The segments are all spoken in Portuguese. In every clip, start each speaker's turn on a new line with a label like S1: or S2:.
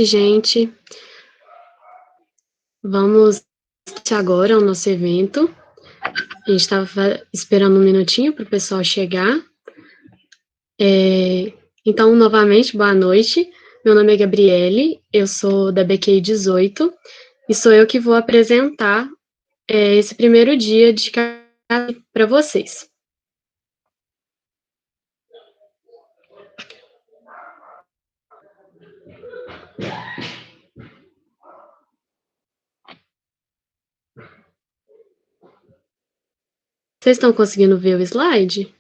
S1: Gente. Vamos agora o nosso evento. A gente estava esperando um minutinho para o pessoal chegar. Então, novamente, boa noite. Meu nome é Gabriele, eu sou da BQI 18 e sou eu que vou apresentar esse primeiro dia de para vocês. Vocês estão conseguindo ver o slide?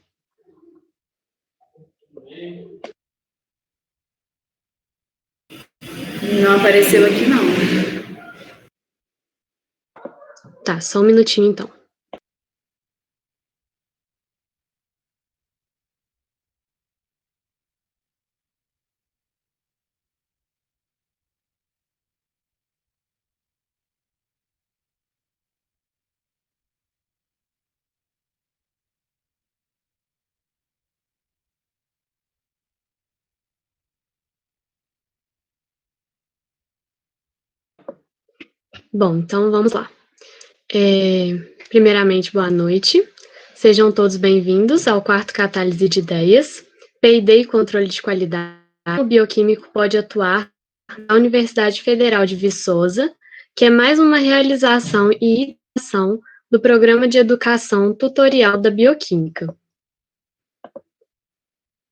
S2: Não apareceu aqui, não.
S1: Tá, só um minutinho, então. Bom, então vamos lá. Primeiramente, boa noite. Sejam todos bem-vindos ao quarto Catálise de Ideias, P&D e Controle de Qualidade. O bioquímico pode atuar na Universidade Federal de Viçosa, que é mais uma realização e ação do Programa de Educação Tutorial da Bioquímica.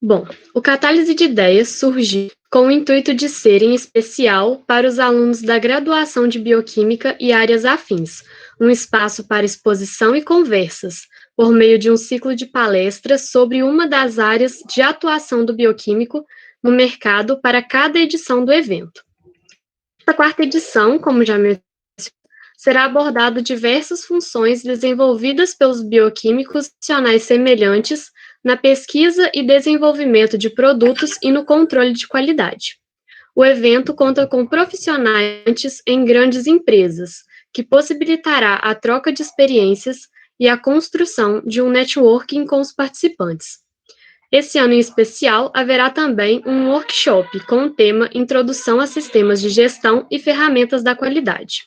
S1: Bom, o Catálise de Ideias surgiu com o intuito de ser, em especial, para os alunos da graduação de Bioquímica e áreas afins, um espaço para exposição e conversas, por meio de um ciclo de palestras sobre uma das áreas de atuação do bioquímico no mercado para cada edição do evento. Na quarta edição, como já mencionei, será abordado diversas funções desenvolvidas pelos bioquímicos profissionais semelhantes na pesquisa e desenvolvimento de produtos e no controle de qualidade. O evento conta com profissionais em grandes empresas, que possibilitará a troca de experiências e a construção de um networking com os participantes. Esse ano em especial, haverá também um workshop com o tema Introdução a Sistemas de Gestão e Ferramentas da Qualidade.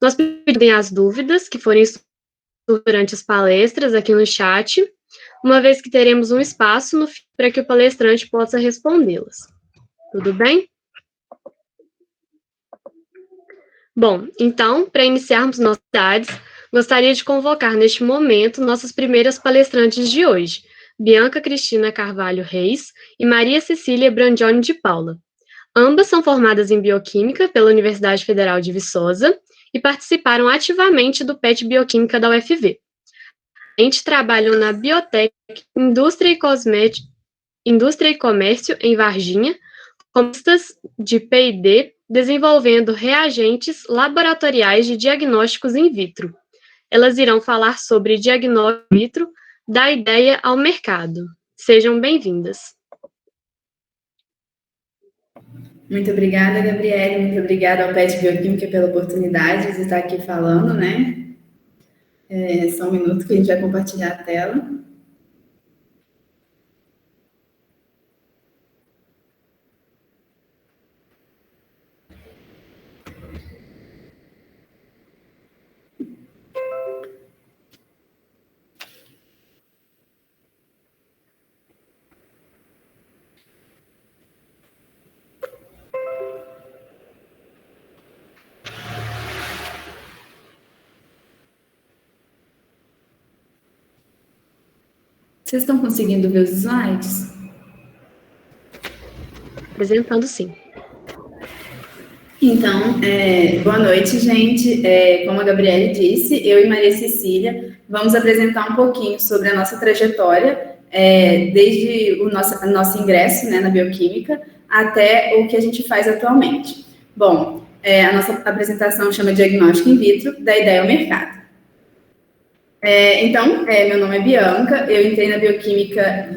S1: Nós pedimos as dúvidas que forem durante as palestras aqui no chat, uma vez que teremos um espaço no fim para que o palestrante possa respondê-las. Tudo bem? Bom, então, para iniciarmos nossas atividades, gostaria de convocar neste momento nossas primeiras palestrantes de hoje, Bianca Cristina Carvalho Reis e Maria Cecília Brandione de Paula. Ambas são formadas em Bioquímica pela Universidade Federal de Viçosa e participaram ativamente do PET Bioquímica da UFV. Trabalham na Biotec, Indústria e Comércio em Varginha, como de P&D, desenvolvendo reagentes laboratoriais de diagnósticos in vitro. Elas irão falar sobre diagnóstico in vitro, da ideia ao mercado. Sejam bem-vindas.
S2: Muito obrigada, Gabriele. Muito obrigada ao PET Bioquímica pela oportunidade de estar aqui falando, né? Só um minuto que a gente vai compartilhar a tela. Vocês estão conseguindo ver os slides?
S1: Apresentando, sim.
S2: Então, boa noite, gente. Como a Gabriele disse, eu e Maria Cecília vamos apresentar um pouquinho sobre a nossa trajetória, desde o nosso ingresso, né, na Bioquímica até o que a gente faz atualmente. Bom, a nossa apresentação chama Diagnóstico in Vitro, da ideia ao mercado. Então, meu nome é Bianca, eu entrei na Bioquímica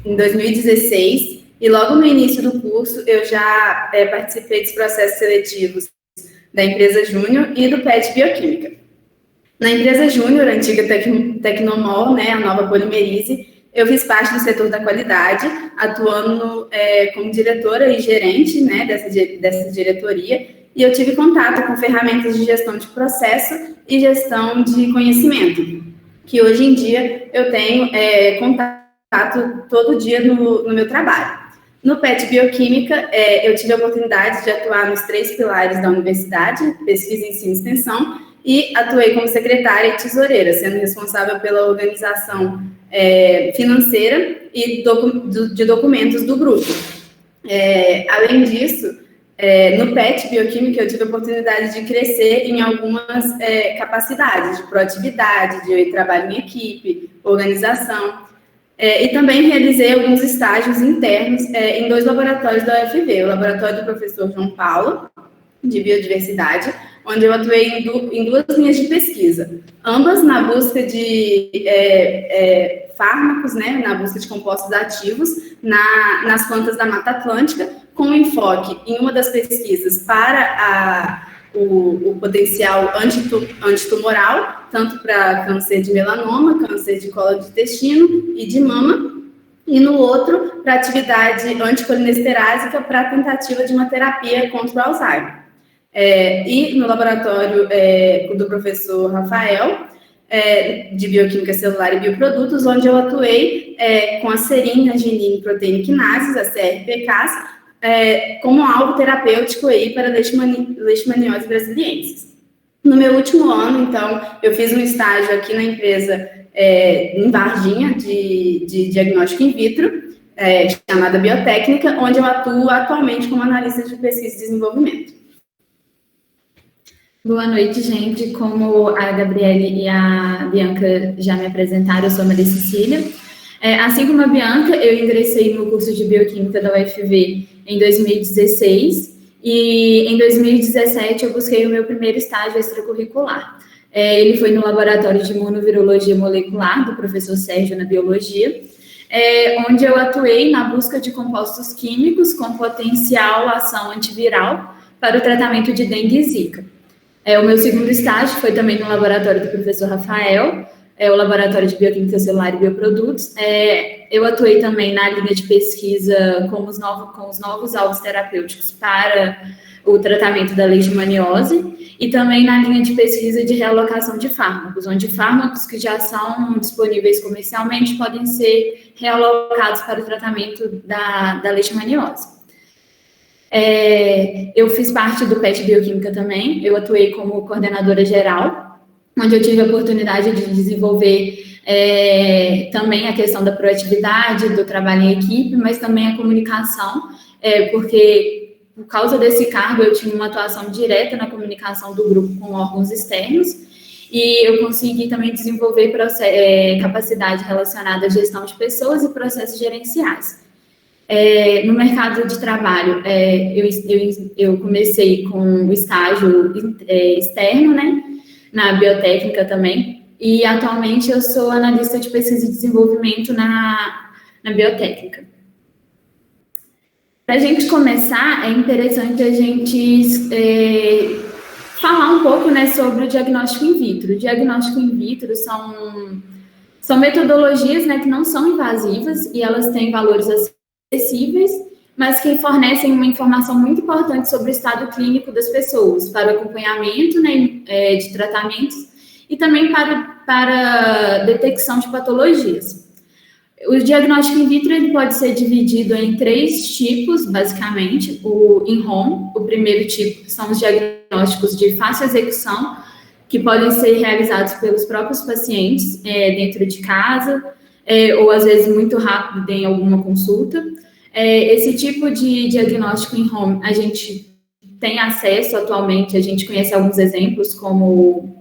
S2: em 2016 e logo no início do curso eu já participei dos processos seletivos da empresa Júnior e do PET Bioquímica. Na empresa Júnior, a antiga Tecnomol, né, a nova Polimerize, eu fiz parte do setor da qualidade, atuando como diretora e gerente, né, dessa diretoria, e eu tive contato com ferramentas de gestão de processo e gestão de conhecimento, que hoje em dia eu tenho contato todo dia no meu trabalho. No PET Bioquímica, eu tive a oportunidade de atuar nos 3 pilares da universidade, pesquisa, ensino e extensão, e atuei como secretária e tesoureira, sendo responsável pela organização financeira e de documentos do grupo. Além disso, no PET Bioquímica, eu tive a oportunidade de crescer em algumas capacidades, de proatividade, de trabalho em equipe, organização, e também realizei alguns estágios internos em 2 laboratórios da UFV, o laboratório do professor João Paulo, de biodiversidade, onde eu atuei em 2 linhas de pesquisa, ambas na busca de fármacos, né, na busca de compostos ativos nas plantas da Mata Atlântica, com enfoque em uma das pesquisas para o potencial antitumoral, tanto para câncer de melanoma, câncer de colo de intestino e de mama, e no outro, para atividade anticolinesterásica para a tentativa de uma terapia contra o Alzheimer. E no laboratório do professor Rafael, de Bioquímica Celular e Bioprodutos, onde eu atuei com a serina, arginina e proteína quinases, as CRPKs, como alvo terapêutico aí para leishmaniose brasiliensis. No meu último ano, então, eu fiz um estágio aqui na empresa em Varginha, de diagnóstico in vitro, chamada Biotécnica, onde eu atuo atualmente como analista de pesquisa e desenvolvimento.
S3: Boa noite, gente. Como a Gabriele e a Bianca já me apresentaram, eu sou a Maria Cecília. Assim como a Bianca, eu ingressei no curso de Bioquímica da UFV em 2016 e em 2017 eu busquei o meu primeiro estágio extracurricular. Ele foi no Laboratório de Imunovirologia Molecular, do professor Sérgio, na Biologia, onde eu atuei na busca de compostos químicos com potencial ação antiviral para o tratamento de dengue e zika. O meu segundo estágio foi também no laboratório do professor Rafael, o Laboratório de Bioquímica Celular e Bioprodutos. Eu atuei também na linha de pesquisa com os novos alvos terapêuticos para o tratamento da leishmaniose e também na linha de pesquisa de realocação de fármacos, onde fármacos que já são disponíveis comercialmente podem ser realocados para o tratamento da leishmaniose. Eu fiz parte do PET Bioquímica também, eu atuei como coordenadora geral, onde eu tive a oportunidade de desenvolver também a questão da proatividade, do trabalho em equipe, mas também a comunicação, porque por causa desse cargo eu tinha uma atuação direta na comunicação do grupo com órgãos externos, e eu consegui também desenvolver capacidade relacionada à gestão de pessoas e processos gerenciais. No mercado de trabalho, eu comecei com o estágio externo, né, na biotécnica também, e atualmente eu sou analista de pesquisa e desenvolvimento na biotécnica. Para a gente começar, é interessante a gente falar um pouco, né, sobre o diagnóstico in vitro. O diagnóstico in vitro são metodologias, né, que não são invasivas e elas têm valores acessíveis, mas que fornecem uma informação muito importante sobre o estado clínico das pessoas, para o acompanhamento, né, de tratamentos e também para detecção de patologias. O diagnóstico in vitro ele pode ser dividido em 3 tipos, basicamente. O in-home, o primeiro tipo, são os diagnósticos de fácil execução, que podem ser realizados pelos próprios pacientes dentro de casa, ou às vezes muito rápido em alguma consulta. Esse tipo de diagnóstico em home, a gente tem acesso atualmente, a gente conhece alguns exemplos, como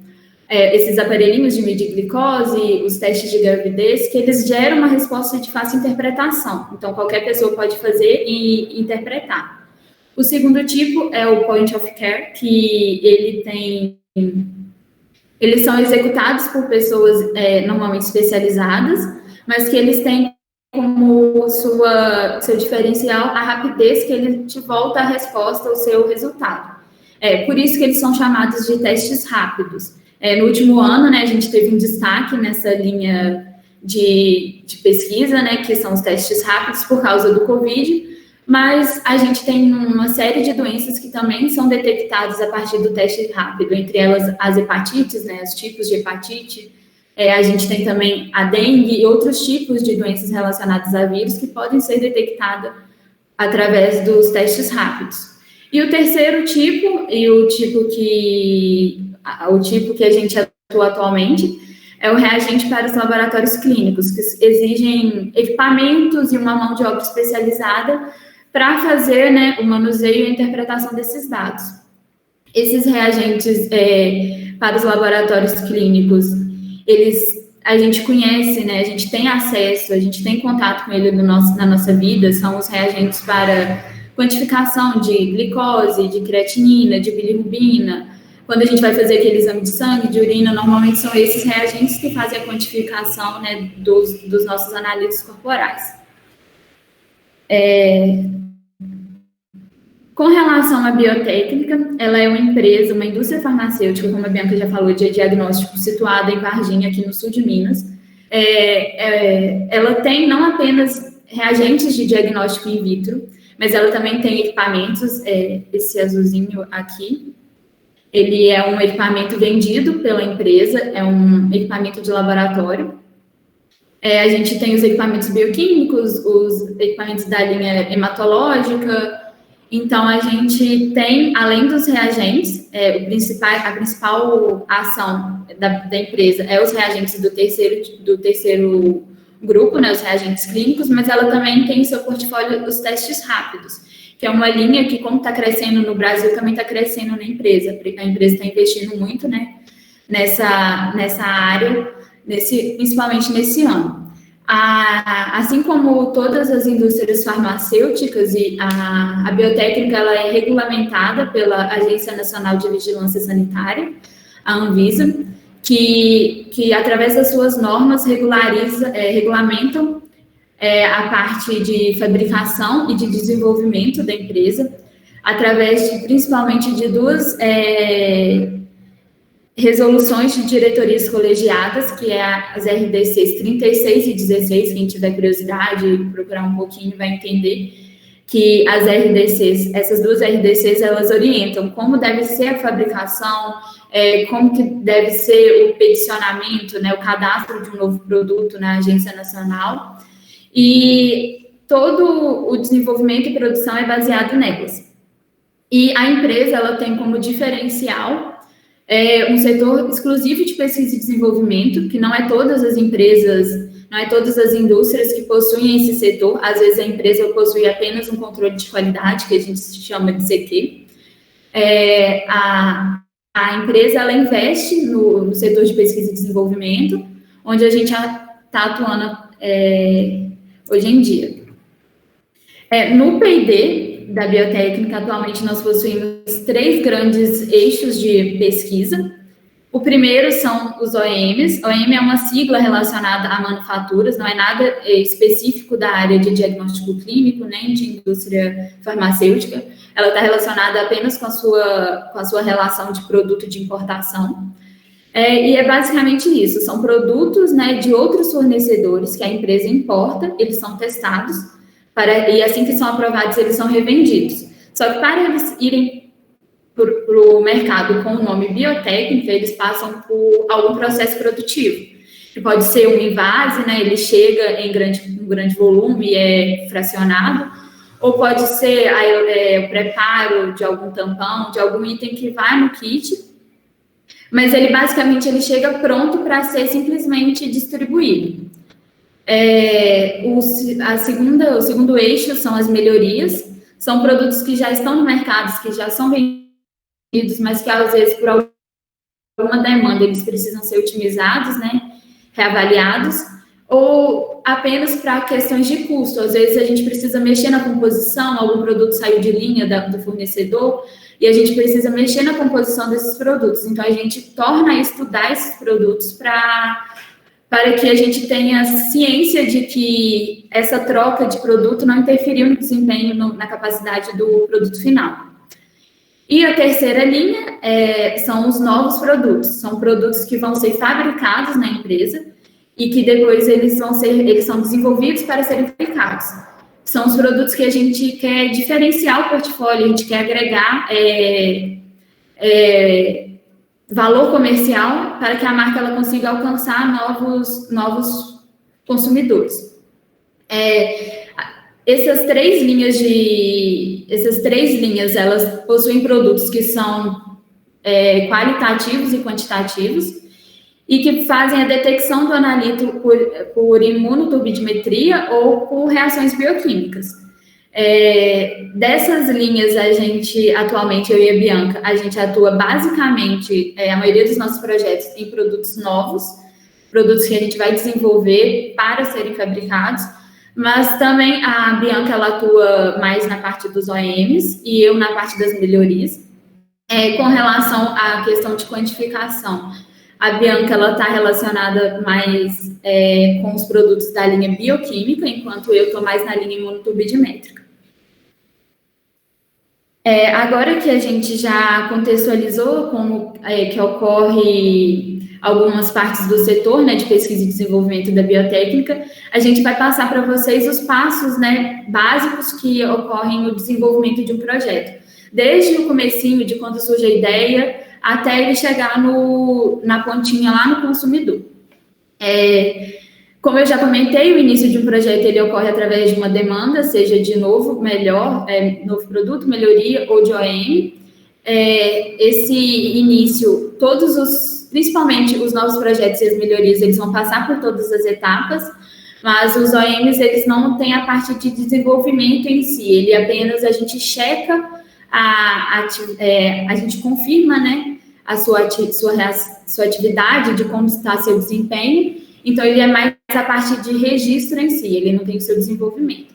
S3: esses aparelhinhos de medir glicose, os testes de gravidez, que eles geram uma resposta de fácil interpretação. Então, qualquer pessoa pode fazer e interpretar. O segundo tipo é o point of care, que eles são executados por pessoas normalmente especializadas, mas que eles têm como seu diferencial a rapidez que ele te volta a resposta ao seu resultado. Por isso que eles são chamados de testes rápidos. No último ano, né, a gente teve um destaque nessa linha de pesquisa, né, que são os testes rápidos por causa do Covid, mas a gente tem uma série de doenças que também são detectadas a partir do teste rápido, entre elas as hepatites, né, os tipos de hepatite, a gente tem também a dengue e outros tipos de doenças relacionadas a vírus que podem ser detectadas através dos testes rápidos. E o terceiro tipo, e o tipo que a gente atua atualmente, é o reagente para os laboratórios clínicos, que exigem equipamentos e uma mão de obra especializada para fazer, né, o manuseio e a interpretação desses dados. Esses reagentes para os laboratórios clínicos, a gente conhece, né, a gente tem acesso, a gente tem contato com ele na nossa vida, são os reagentes para quantificação de glicose, de creatinina, de bilirrubina. Quando a gente vai fazer aquele exame de sangue, de urina, normalmente são esses reagentes que fazem a quantificação, né, dos nossos análises corporais. Com relação à biotécnica, ela é uma empresa, uma indústria farmacêutica, como a Bianca já falou, de diagnóstico, situada em Varginha, aqui no sul de Minas. Ela tem não apenas reagentes de diagnóstico in vitro, mas ela também tem equipamentos, esse azulzinho aqui, ele é um equipamento vendido pela empresa, é um equipamento de laboratório. A gente tem os equipamentos bioquímicos, os equipamentos da linha hematológica. Então, a gente tem, além dos reagentes, a principal ação da empresa é os reagentes do terceiro grupo, né, os reagentes clínicos, mas ela também tem em seu portfólio os testes rápidos, que é uma linha que, como está crescendo no Brasil, também está crescendo na empresa. A empresa está investindo muito, né, nessa área, principalmente nesse ano. Assim como todas as indústrias farmacêuticas, a biotécnica ela é regulamentada pela Agência Nacional de Vigilância Sanitária, a Anvisa, que através das suas normas regulamentam a parte de fabricação e de desenvolvimento da empresa, através principalmente de duas resoluções de diretorias colegiadas, que é as RDCs 36 e 16, quem tiver curiosidade, procurar um pouquinho, vai entender que as RDCs, essas duas RDCs, elas orientam como deve ser a fabricação, como que deve ser o peticionamento, né, o cadastro de um novo produto na Agência Nacional, e todo o desenvolvimento e produção é baseado nelas. E a empresa, ela tem como diferencial um setor exclusivo de pesquisa e desenvolvimento, que não é todas as empresas, não é todas as indústrias que possuem esse setor. Às vezes a empresa possui apenas um controle de qualidade, que a gente chama de CQ. A empresa, ela investe no setor de pesquisa e desenvolvimento, onde a gente está atuando hoje em dia. No P&D da biotécnica, atualmente nós possuímos 3 grandes eixos de pesquisa. O primeiro são os OEMs. OEM é uma sigla relacionada a manufaturas, não é nada específico da área de diagnóstico clínico, nem de indústria farmacêutica. Ela está relacionada apenas com a sua relação de produto de importação. E é basicamente isso, são produtos, né, de outros fornecedores que a empresa importa, eles são testados, e assim que são aprovados, eles são revendidos. Só que para eles irem para o mercado com o nome biotécnica, eles passam por algum processo produtivo. Que pode ser um invase, né, ele chega em um grande volume e é fracionado, ou pode ser o preparo de algum tampão, de algum item que vai no kit, mas ele basicamente ele chega pronto para ser simplesmente distribuído. O segundo eixo são as melhorias, são produtos que já estão no mercado, que já são vendidos, mas que às vezes por alguma demanda eles precisam ser otimizados, né, reavaliados, ou apenas para questões de custo. Às vezes a gente precisa mexer na composição, algum produto saiu de linha do fornecedor, e a gente precisa mexer na composição desses produtos. Então, a gente torna a estudar esses produtos para que a gente tenha ciência de que essa troca de produto não interferiu no desempenho, na capacidade do produto final. E a terceira linha são os novos produtos. São produtos que vão ser fabricados na empresa e que depois eles são desenvolvidos para serem fabricados. São os produtos que a gente quer diferenciar o portfólio, a gente quer agregar valor comercial para que a marca ela consiga alcançar novos consumidores. Essas três linhas, elas possuem produtos que são qualitativos e quantitativos e que fazem a detecção do analito por imunoturbidimetria ou por reações bioquímicas. Dessas linhas, a gente, atualmente, eu e a Bianca, a gente atua basicamente, a maioria dos nossos projetos em produtos novos, produtos que a gente vai desenvolver para serem fabricados, mas também a Bianca, ela atua mais na parte dos OEMs e eu na parte das melhorias. Com relação à questão de quantificação, a Bianca, ela está relacionada mais com os produtos da linha bioquímica, enquanto eu estou mais na linha imunoturbidimétrica. Agora que a gente já contextualizou como que ocorre algumas partes do setor, né, de pesquisa e desenvolvimento da biotécnica, a gente vai passar para vocês os passos, né, básicos que ocorrem no desenvolvimento de um projeto. Desde o comecinho, de quando surge a ideia, até ele chegar na pontinha lá no consumidor. Como eu já comentei, o início de um projeto ele ocorre através de uma demanda, seja de novo produto, melhoria ou de OEM. Esse início, principalmente os novos projetos e as melhorias, eles vão passar por todas as etapas, mas os OEMs, eles não têm a parte de desenvolvimento em si, a gente checa, a gente confirma, né, a sua atividade, de como está seu desempenho, então ele é mais a parte de registro em si, ele não tem o seu desenvolvimento.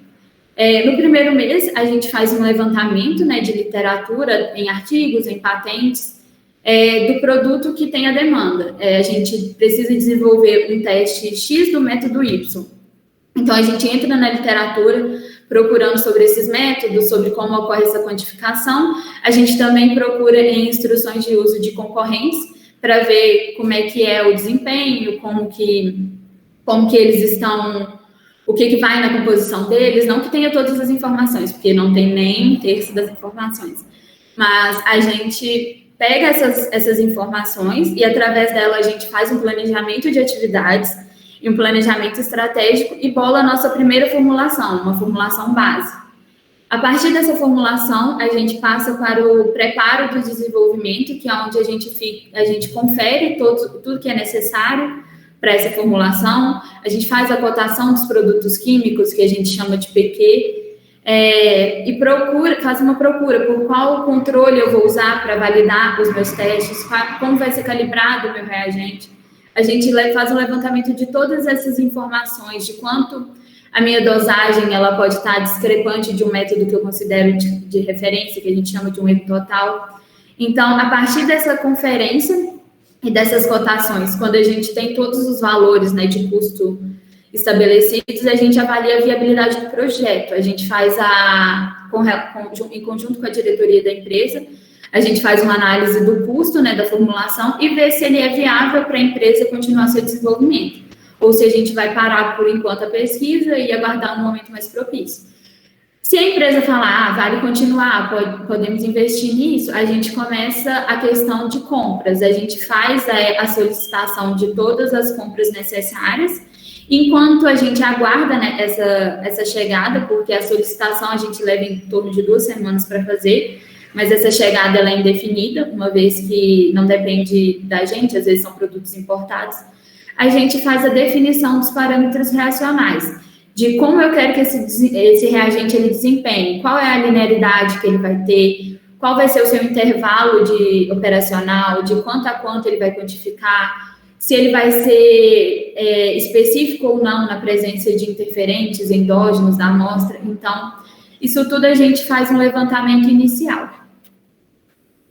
S3: No primeiro mês, a gente faz um levantamento, né, de literatura em artigos, em patentes, do produto que tem a demanda. A gente precisa desenvolver um teste X do método Y. Então, a gente entra na literatura procurando sobre esses métodos, sobre como ocorre essa quantificação. A gente também procura em instruções de uso de concorrentes para ver como é que é o desempenho, como que eles estão, o que vai na composição deles, não que tenha todas as informações, porque não tem nem um terço das informações. Mas a gente pega essas informações e, através dela, a gente faz um planejamento de atividades e um planejamento estratégico e bola a nossa primeira formulação, uma formulação base. A partir dessa formulação, a gente passa para o preparo do desenvolvimento, que é onde a gente confere tudo que é necessário para essa formulação, a gente faz a cotação dos produtos químicos, que a gente chama de PQ, e faz uma procura por qual controle eu vou usar para validar os meus testes, como vai ser calibrado o meu reagente. A gente faz um levantamento de todas essas informações, de quanto a minha dosagem ela pode estar discrepante de um método que eu considero de referência, que a gente chama de um erro total. Então, a partir dessa conferência e dessas cotações, quando a gente tem todos os valores, né, de custo estabelecidos, a gente avalia a viabilidade do projeto. A gente faz em conjunto com a diretoria da empresa, a gente faz uma análise do custo, né, da formulação e vê se ele é viável para a empresa continuar seu desenvolvimento, ou se a gente vai parar por enquanto a pesquisa e aguardar um momento mais propício. Se a empresa falar, vale continuar, podemos investir nisso, a gente começa a questão de compras, a gente faz a solicitação de todas as compras necessárias, enquanto a gente aguarda, né, essa chegada, porque a solicitação a gente leva em torno de 2 semanas para fazer, mas essa chegada ela é indefinida, uma vez que não depende da gente, às vezes são produtos importados. A gente faz a definição dos parâmetros reacionais, de como eu quero que esse reagente ele desempenhe, qual é a linearidade que ele vai ter, qual vai ser o seu intervalo operacional, de quanto a quanto ele vai quantificar, se ele vai ser específico ou não na presença de interferentes endógenos da amostra. Então, isso tudo a gente faz um levantamento inicial.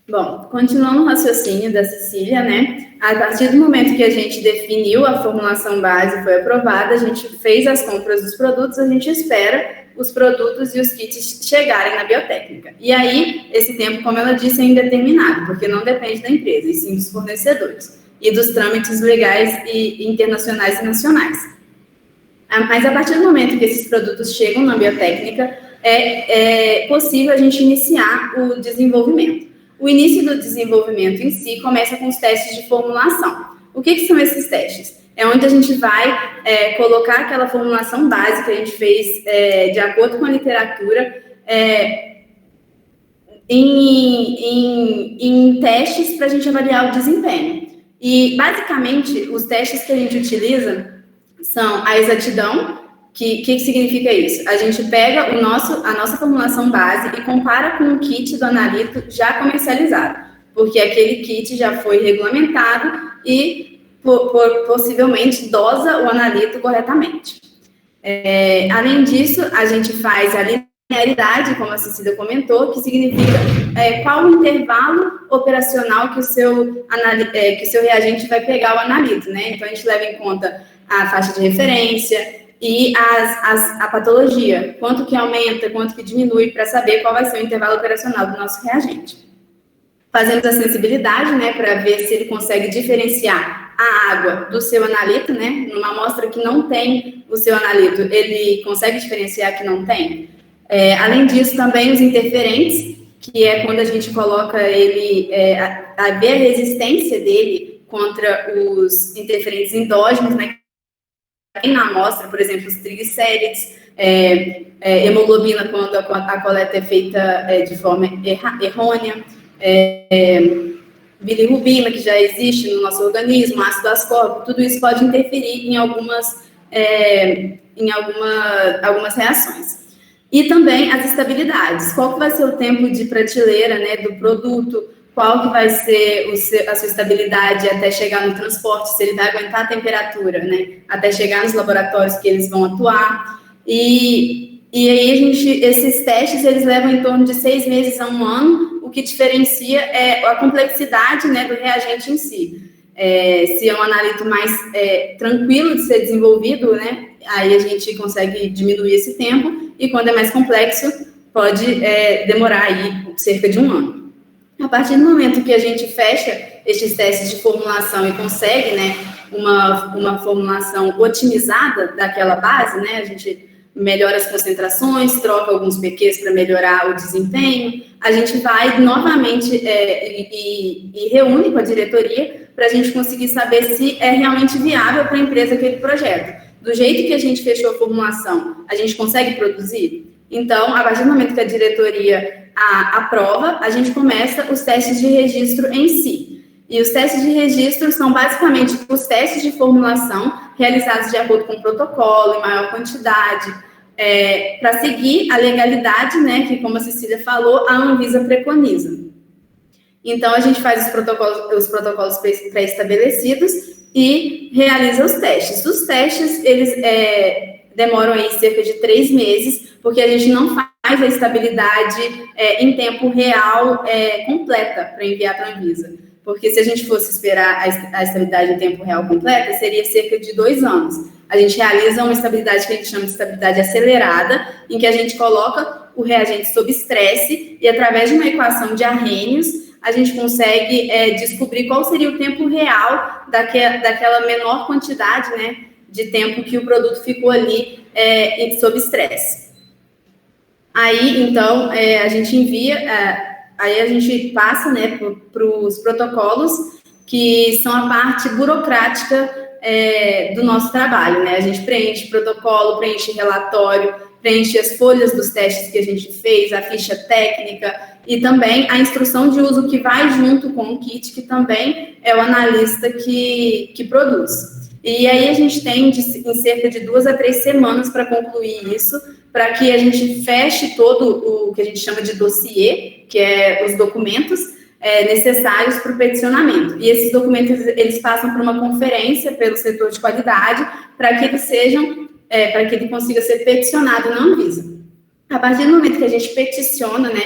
S2: Bom, continuando o raciocínio da Cecília, né? A partir do momento que a gente definiu a formulação base, foi aprovada, a gente fez as compras dos produtos, a gente espera os produtos e os kits chegarem na biotécnica. E aí, esse tempo, como ela disse, é indeterminado, porque não depende da empresa, e sim dos fornecedores. e dos trâmites legais e internacionais e nacionais. Mas a partir do momento que esses produtos chegam na biotécnica, é possível a gente iniciar o desenvolvimento. O início do desenvolvimento em si começa com os testes de formulação. O que são esses testes? É onde a gente vai colocar aquela formulação básica que a gente fez de acordo com a literatura em testes para a gente avaliar o desempenho. E, basicamente, os testes que a gente utiliza são a exatidão. Que significa isso? A gente pega a nossa formulação base e compara com o kit do analito já comercializado, porque aquele kit já foi regulamentado e possivelmente dosa o analito corretamente. Além disso, a gente faz a linearidade, como a Cecília comentou, que significa qual o intervalo operacional que o seu reagente vai pegar o analito, né? Então, a gente leva em conta a faixa de referência e a patologia, quanto que aumenta, quanto que diminui, para saber qual vai ser o intervalo operacional do nosso reagente. Fazemos a sensibilidade, né, para ver se ele consegue diferenciar a água do seu analito, né, numa amostra que não tem o seu analito, ele consegue diferenciar que não tem. Além disso, também os interferentes, que é quando a gente coloca ele, a ver a resistência dele contra os interferentes endógenos, né, tem na amostra, por exemplo, os triglicérides, hemoglobina, quando a coleta é feita de forma errônea, bilirrubina, que já existe no nosso organismo, ácido ascórbico, tudo isso pode interferir em algumas reações. E também as estabilidades. Qual que vai ser o tempo de prateleira, né, do produto? Qual que vai ser a sua estabilidade até chegar no transporte, se ele vai aguentar a temperatura, né, até chegar nos laboratórios que eles vão atuar. E aí esses testes, eles levam em torno de 6 meses a 1 ano, o que diferencia é a complexidade, né, do reagente em si. Se é um analito mais tranquilo de ser desenvolvido, né, aí a gente consegue diminuir esse tempo, e quando é mais complexo, pode demorar aí cerca de 1 ano. A partir do momento que a gente fecha esses testes de formulação e consegue, né, uma formulação otimizada daquela base, né, a gente melhora as concentrações, troca alguns PQs para melhorar o desempenho, a gente vai novamente e reúne com a diretoria para a gente conseguir saber se é realmente viável para a empresa aquele projeto. Do jeito que a gente fechou a formulação, a gente consegue produzir? Então, a partir do momento que a diretoria aprova, a gente começa os testes de registro em si. E os testes de registro são basicamente os testes de formulação realizados de acordo com o protocolo, em maior quantidade, para seguir a legalidade, né, que, como a Cecília falou, a Anvisa preconiza. Então, a gente faz os protocolos pré-estabelecidos e realiza os testes. Os testes, eles demoram aí cerca de 3 meses, porque a gente não faz a estabilidade em tempo real completa para enviar para a Anvisa. Porque se a gente fosse esperar a estabilidade em tempo real completa, seria cerca de 2 anos. A gente realiza uma estabilidade que a gente chama de estabilidade acelerada, em que a gente coloca o reagente sob estresse e, através de uma equação de Arrhenius, a gente consegue descobrir qual seria o tempo real daquela menor quantidade, né, de tempo que o produto ficou ali sob estresse. Aí, então, a gente envia, aí a gente passa, né, para os protocolos, que são a parte burocrática do nosso trabalho, né? A gente preenche protocolo, preenche relatório, preenche as folhas dos testes que a gente fez, a ficha técnica e também a instrução de uso que vai junto com o kit, que também é o analista que produz. E aí a gente tem em cerca de 2 a 3 semanas para concluir isso, para que a gente feche todo o que a gente chama de dossiê, que é os documentos necessários para o peticionamento. E esses documentos, eles passam por uma conferência pelo setor de qualidade, para que eles sejam, para que ele consiga ser peticionado na Anvisa. A partir do momento que a gente peticiona, né,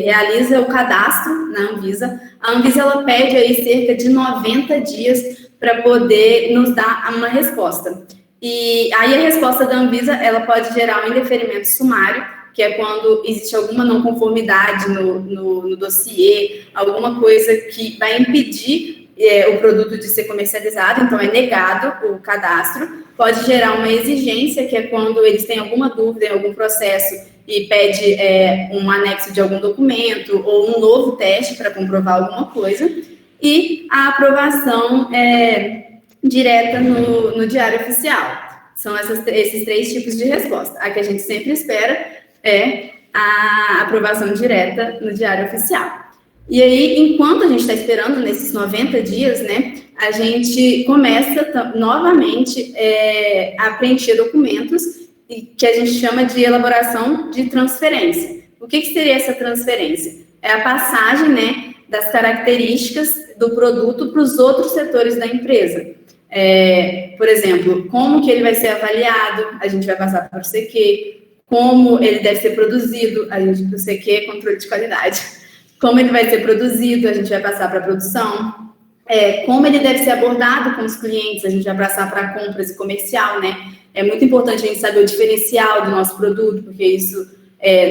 S2: realiza o cadastro na Anvisa, a Anvisa, ela pede aí cerca de 90 dias para poder nos dar uma resposta. E aí a resposta da Anvisa, ela pode gerar um indeferimento sumário, que é quando existe alguma não conformidade no dossiê, alguma coisa que vai impedir o produto de ser comercializado, então é negado o cadastro. Pode gerar uma exigência, que é quando eles têm alguma dúvida em algum processo e pede um anexo de algum documento ou um novo teste para comprovar alguma coisa. E a aprovação direta no Diário Oficial. São esses 3 tipos de resposta. A que a gente sempre espera é a aprovação direta no Diário Oficial. E aí, enquanto a gente está esperando nesses 90 dias, né, a gente começa novamente a preencher documentos que a gente chama de elaboração de transferência. O que seria essa transferência? É a passagem, né, das características do produto para os outros setores da empresa. Por exemplo, como que ele vai ser avaliado, a gente vai passar para o CQ, como ele deve ser produzido, a gente para o CQ, controle de qualidade. Como ele vai ser produzido, a gente vai passar para a produção. Como ele deve ser abordado com os clientes, a gente vai passar para compras e comercial, né? É muito importante a gente saber o diferencial do nosso produto, porque isso,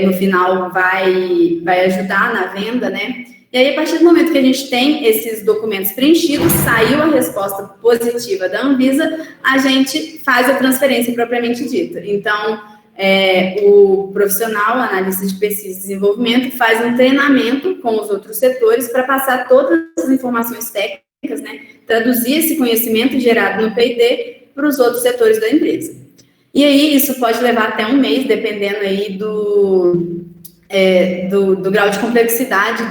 S2: no final, vai ajudar na venda, né? E aí, a partir do momento que a gente tem esses documentos preenchidos, saiu a resposta positiva da Anvisa, a gente faz a transferência propriamente dita. Então, o profissional, analista de pesquisa e desenvolvimento, faz um treinamento com os outros setores para passar todas as informações técnicas, né, traduzir esse conhecimento gerado no P&D para os outros setores da empresa. E aí, isso pode levar até um mês, dependendo aí do grau de complexidade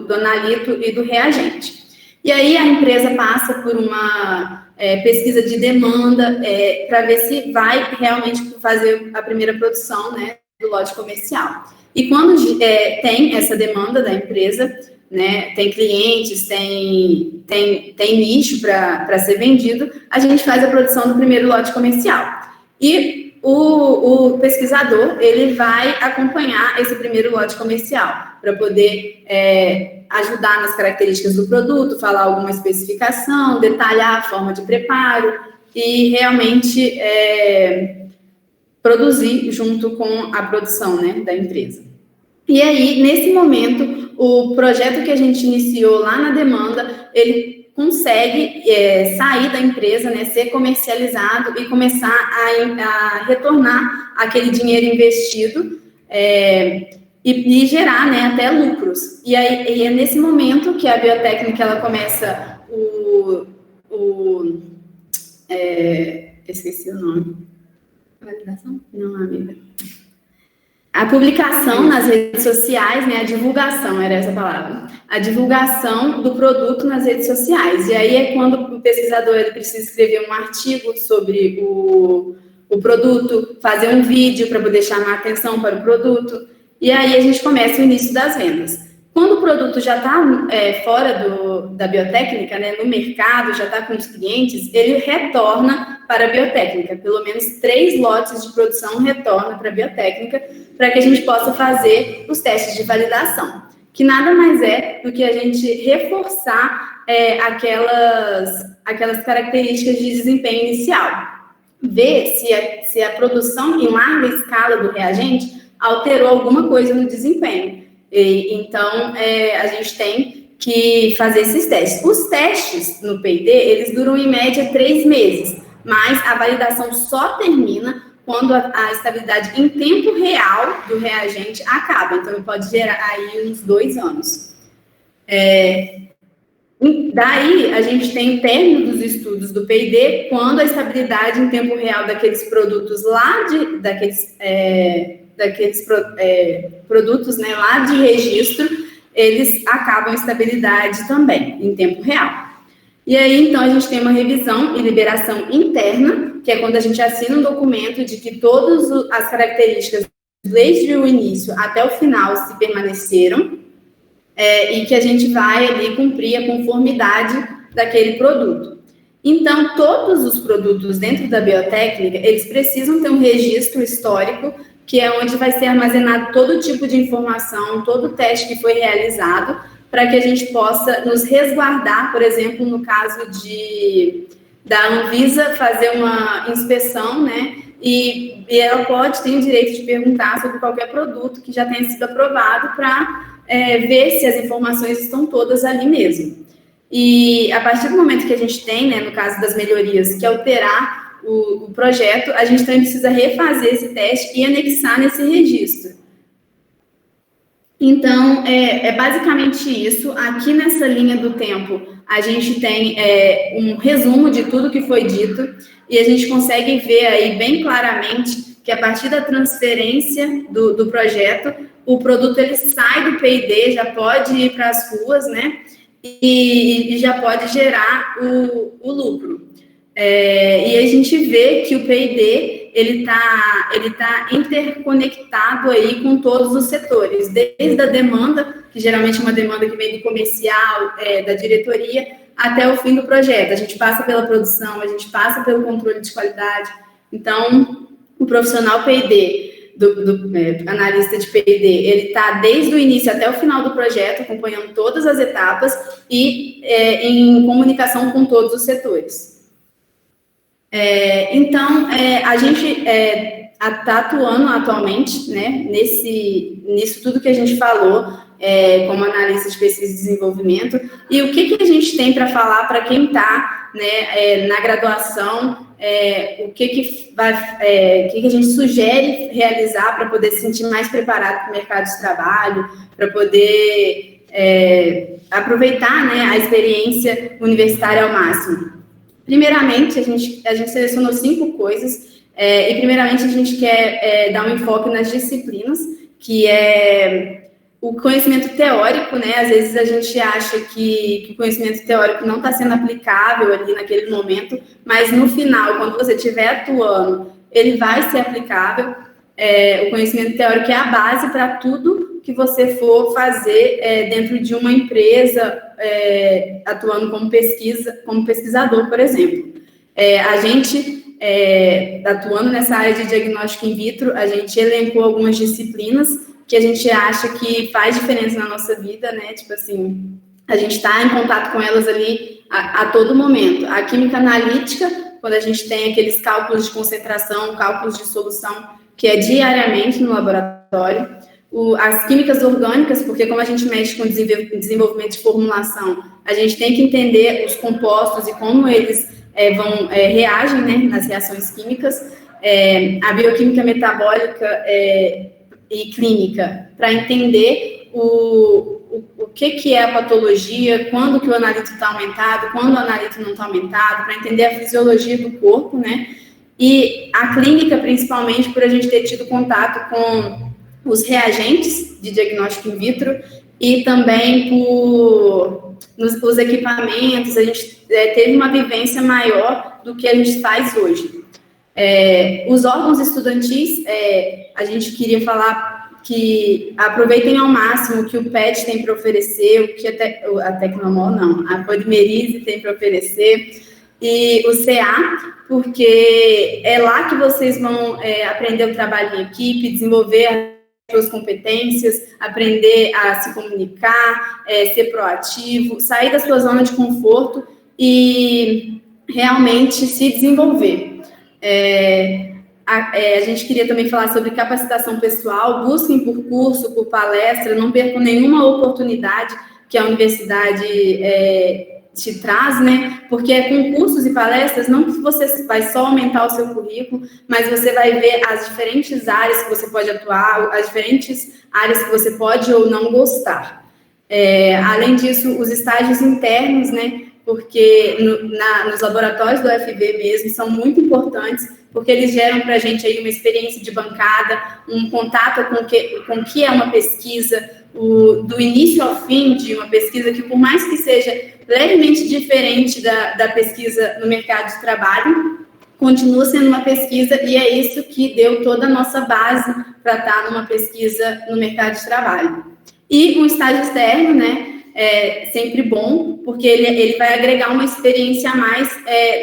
S2: do analito e do reagente. E aí, a empresa passa por uma pesquisa de demanda para ver se vai realmente fazer a primeira produção, né, do lote comercial. E quando tem essa demanda da empresa, né, tem clientes, tem nicho para ser vendido, a gente faz a produção do primeiro lote comercial. E o pesquisador, ele vai acompanhar esse primeiro lote comercial para poder ajudar nas características do produto, falar alguma especificação, detalhar a forma de preparo e realmente produzir junto com a produção, né, da empresa. E aí, nesse momento, o projeto que a gente iniciou lá na demanda, ele consegue sair da empresa, né, ser comercializado e começar a retornar aquele dinheiro investido e gerar, né, até lucros. E é nesse momento que a biotécnica ela começa esqueci o nome. Validação? Não, amiga. A publicação nas redes sociais, né, a divulgação, era essa a palavra. A divulgação do produto nas redes sociais. E aí é quando o pesquisador ele precisa escrever um artigo sobre o produto, fazer um vídeo para poder chamar a atenção para o produto. E aí a gente começa o início das vendas. Quando o produto já está fora da biotécnica, né, no mercado, já está com os clientes, ele retorna para a biotécnica. Pelo menos 3 lotes de produção retornam para a biotécnica, para que a gente possa fazer os testes de validação, que nada mais é do que a gente reforçar aquelas características de desempenho inicial. Ver se a produção em larga escala do reagente alterou alguma coisa no desempenho. Então, a gente tem que fazer esses testes. Os testes no P&D, eles duram em média 3 meses, mas a validação só termina quando a estabilidade em tempo real do reagente acaba. Então, ele pode gerar aí uns 2 anos. Daí, a gente tem o término dos estudos do P&D, quando a estabilidade em tempo real daqueles produtos produtos, né, lá de registro, eles acabam a estabilidade também, em tempo real. E aí, então, a gente tem uma revisão e liberação interna, que é quando a gente assina um documento de que todas as características, desde o início até o final, se permaneceram, e que a gente vai ali cumprir a conformidade daquele produto. Então, todos os produtos dentro da biotécnica, eles precisam ter um registro histórico, que é onde vai ser armazenado todo tipo de informação, todo teste que foi realizado, para que a gente possa nos resguardar, por exemplo, no caso da Anvisa fazer uma inspeção, né? E ela tem o direito de perguntar sobre qualquer produto que já tenha sido aprovado para ver se as informações estão todas ali mesmo. E a partir do momento que a gente tem, né, no caso das melhorias, que alterar o projeto, a gente também precisa refazer esse teste e anexar nesse registro. Então, é basicamente isso. Aqui nessa linha do tempo, a gente tem um resumo de tudo que foi dito e a gente consegue ver aí bem claramente que a partir da transferência do projeto, o produto ele sai do P&D, já pode ir para as ruas, né? E já pode gerar o lucro. E a gente vê que o P&D ele tá interconectado aí com todos os setores, desde a demanda, que geralmente é uma demanda que vem do comercial, da diretoria, até o fim do projeto. A gente passa pela produção, a gente passa pelo controle de qualidade. Então, o profissional P&D, do analista de P&D, ele está desde o início até o final do projeto, acompanhando todas as etapas e em comunicação com todos os setores. Então, a gente está atuando atualmente, né, nisso tudo que a gente falou, como analista de pesquisa e desenvolvimento, e o que a gente tem para falar para quem está, né, na graduação, o que a gente sugere realizar para poder se sentir mais preparado para o mercado de trabalho, para poder aproveitar, né, a experiência universitária ao máximo. Primeiramente, a gente selecionou 5 coisas, e primeiramente a gente quer dar um enfoque nas disciplinas, que é o conhecimento teórico, né? Às vezes a gente acha que o conhecimento teórico não está sendo aplicável ali naquele momento, mas no final, quando você estiver atuando, ele vai ser aplicável. O conhecimento teórico é a base para tudo que você for fazer dentro de uma empresa, atuando como pesquisador, por exemplo. A gente, atuando nessa área de diagnóstico in vitro, a gente elencou algumas disciplinas que a gente acha que faz diferença na nossa vida, né? Tipo assim, a gente está em contato com elas ali a todo momento. A química analítica, quando a gente tem aqueles cálculos de concentração, cálculos de solução, que é diariamente no laboratório. As químicas orgânicas, porque como a gente mexe com desenvolvimento de formulação, a gente tem que entender os compostos e como eles reagem, né, nas reações químicas. A bioquímica metabólica e clínica, para entender o que é a patologia, quando que o analito está aumentado, quando o analito não está aumentado, para entender a fisiologia do corpo, né? E a clínica, principalmente, por a gente ter tido contato com os reagentes de diagnóstico in vitro e também por os equipamentos, a gente teve uma vivência maior do que a gente faz hoje. Os órgãos estudantis, a gente queria falar que aproveitem ao máximo o que o PET tem para oferecer, o que a Tecnomol não, a Polimerize tem para oferecer, e o CA, porque é lá que vocês vão aprender o trabalho em equipe, desenvolver as suas competências, aprender a se comunicar, ser proativo, sair da sua zona de conforto e realmente se desenvolver. A gente queria também falar sobre capacitação pessoal, busquem por curso, por palestra, não percam nenhuma oportunidade que a universidade te traz, né? Porque com cursos e palestras, não que você vai só aumentar o seu currículo, mas você vai ver as diferentes áreas que você pode atuar, as diferentes áreas que você pode ou não gostar. Além disso, os estágios internos, né? Porque nos laboratórios do UFV mesmo são muito importantes, porque eles geram para a gente aí uma experiência de bancada, um contato com o que é uma pesquisa, do início ao fim de uma pesquisa que, por mais que seja levemente diferente da pesquisa no mercado de trabalho, continua sendo uma pesquisa e é isso que deu toda a nossa base para estar numa pesquisa no mercado de trabalho. E um estágio externo, né? Sempre bom, porque ele vai agregar uma experiência a mais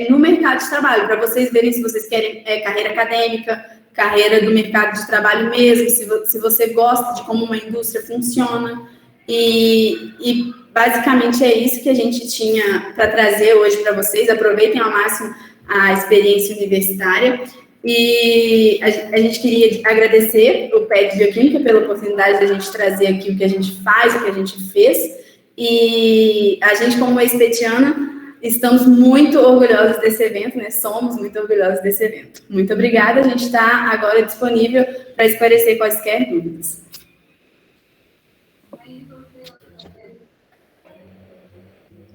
S2: no mercado de trabalho, para vocês verem se vocês querem carreira acadêmica, carreira do mercado de trabalho mesmo, se você gosta de como uma indústria funciona, e basicamente é isso que a gente tinha para trazer hoje para vocês. Aproveitem ao máximo a experiência universitária, e a gente queria agradecer o PET Bioquímica pela oportunidade de a gente trazer aqui o que a gente faz, o que a gente fez. E a gente, como ex-petiana, estamos muito orgulhosos desse evento, né? Somos muito orgulhosos desse evento. Muito obrigada, a gente está agora disponível para esclarecer quaisquer dúvidas.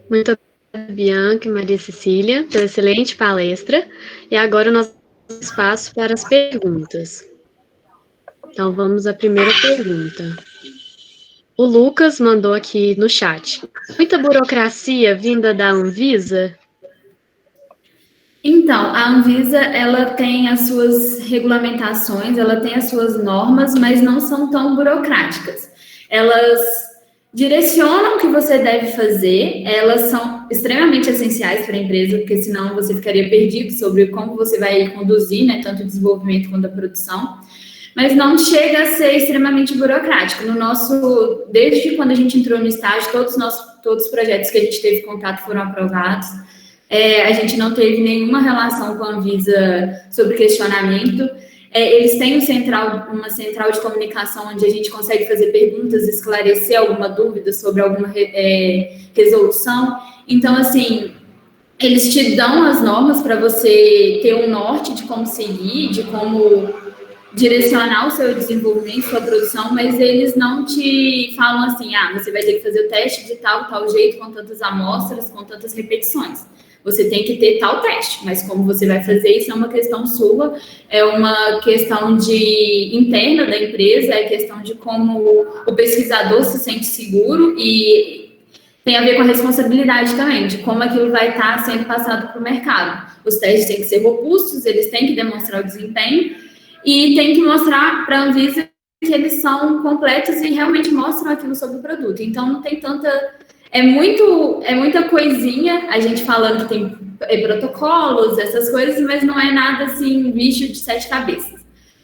S1: Muito obrigada, Bianca e Maria Cecília, pela excelente palestra. E agora nós temos espaço para as perguntas. Então, vamos à primeira pergunta. O Lucas mandou aqui no chat. Muita burocracia vinda da Anvisa?
S3: Então, a Anvisa, ela tem as suas regulamentações, ela tem as suas normas, mas não são tão burocráticas. Elas direcionam o que você deve fazer, elas são extremamente essenciais para a empresa, porque senão você ficaria perdido sobre como você vai conduzir, né, tanto o desenvolvimento quanto a produção, mas não chega a ser extremamente burocrático. Desde quando a gente entrou no estágio, todos os projetos que a gente teve contato foram aprovados. A gente não teve nenhuma relação com a Anvisa sobre questionamento. Eles têm uma central de comunicação onde a gente consegue fazer perguntas, esclarecer alguma dúvida sobre alguma resolução. Então, assim, eles te dão as normas para você ter um norte de como seguir, de como direcionar o seu desenvolvimento, sua produção, mas eles não te falam assim, você vai ter que fazer o teste de tal jeito, com tantas amostras, com tantas repetições. Você tem que ter tal teste, mas como você vai fazer isso é uma questão sua, é uma questão interna da empresa, é questão de como o pesquisador se sente seguro e tem a ver com a responsabilidade também, de como aquilo vai estar sendo passado para o mercado. Os testes têm que ser robustos, eles têm que demonstrar o desempenho e tem que mostrar para a Anvisa que eles são completos e realmente mostram aquilo sobre o produto. Então, não tem tanta... É muita coisinha, a gente falando que tem protocolos, essas coisas, mas não é nada assim, bicho de 7 cabeças.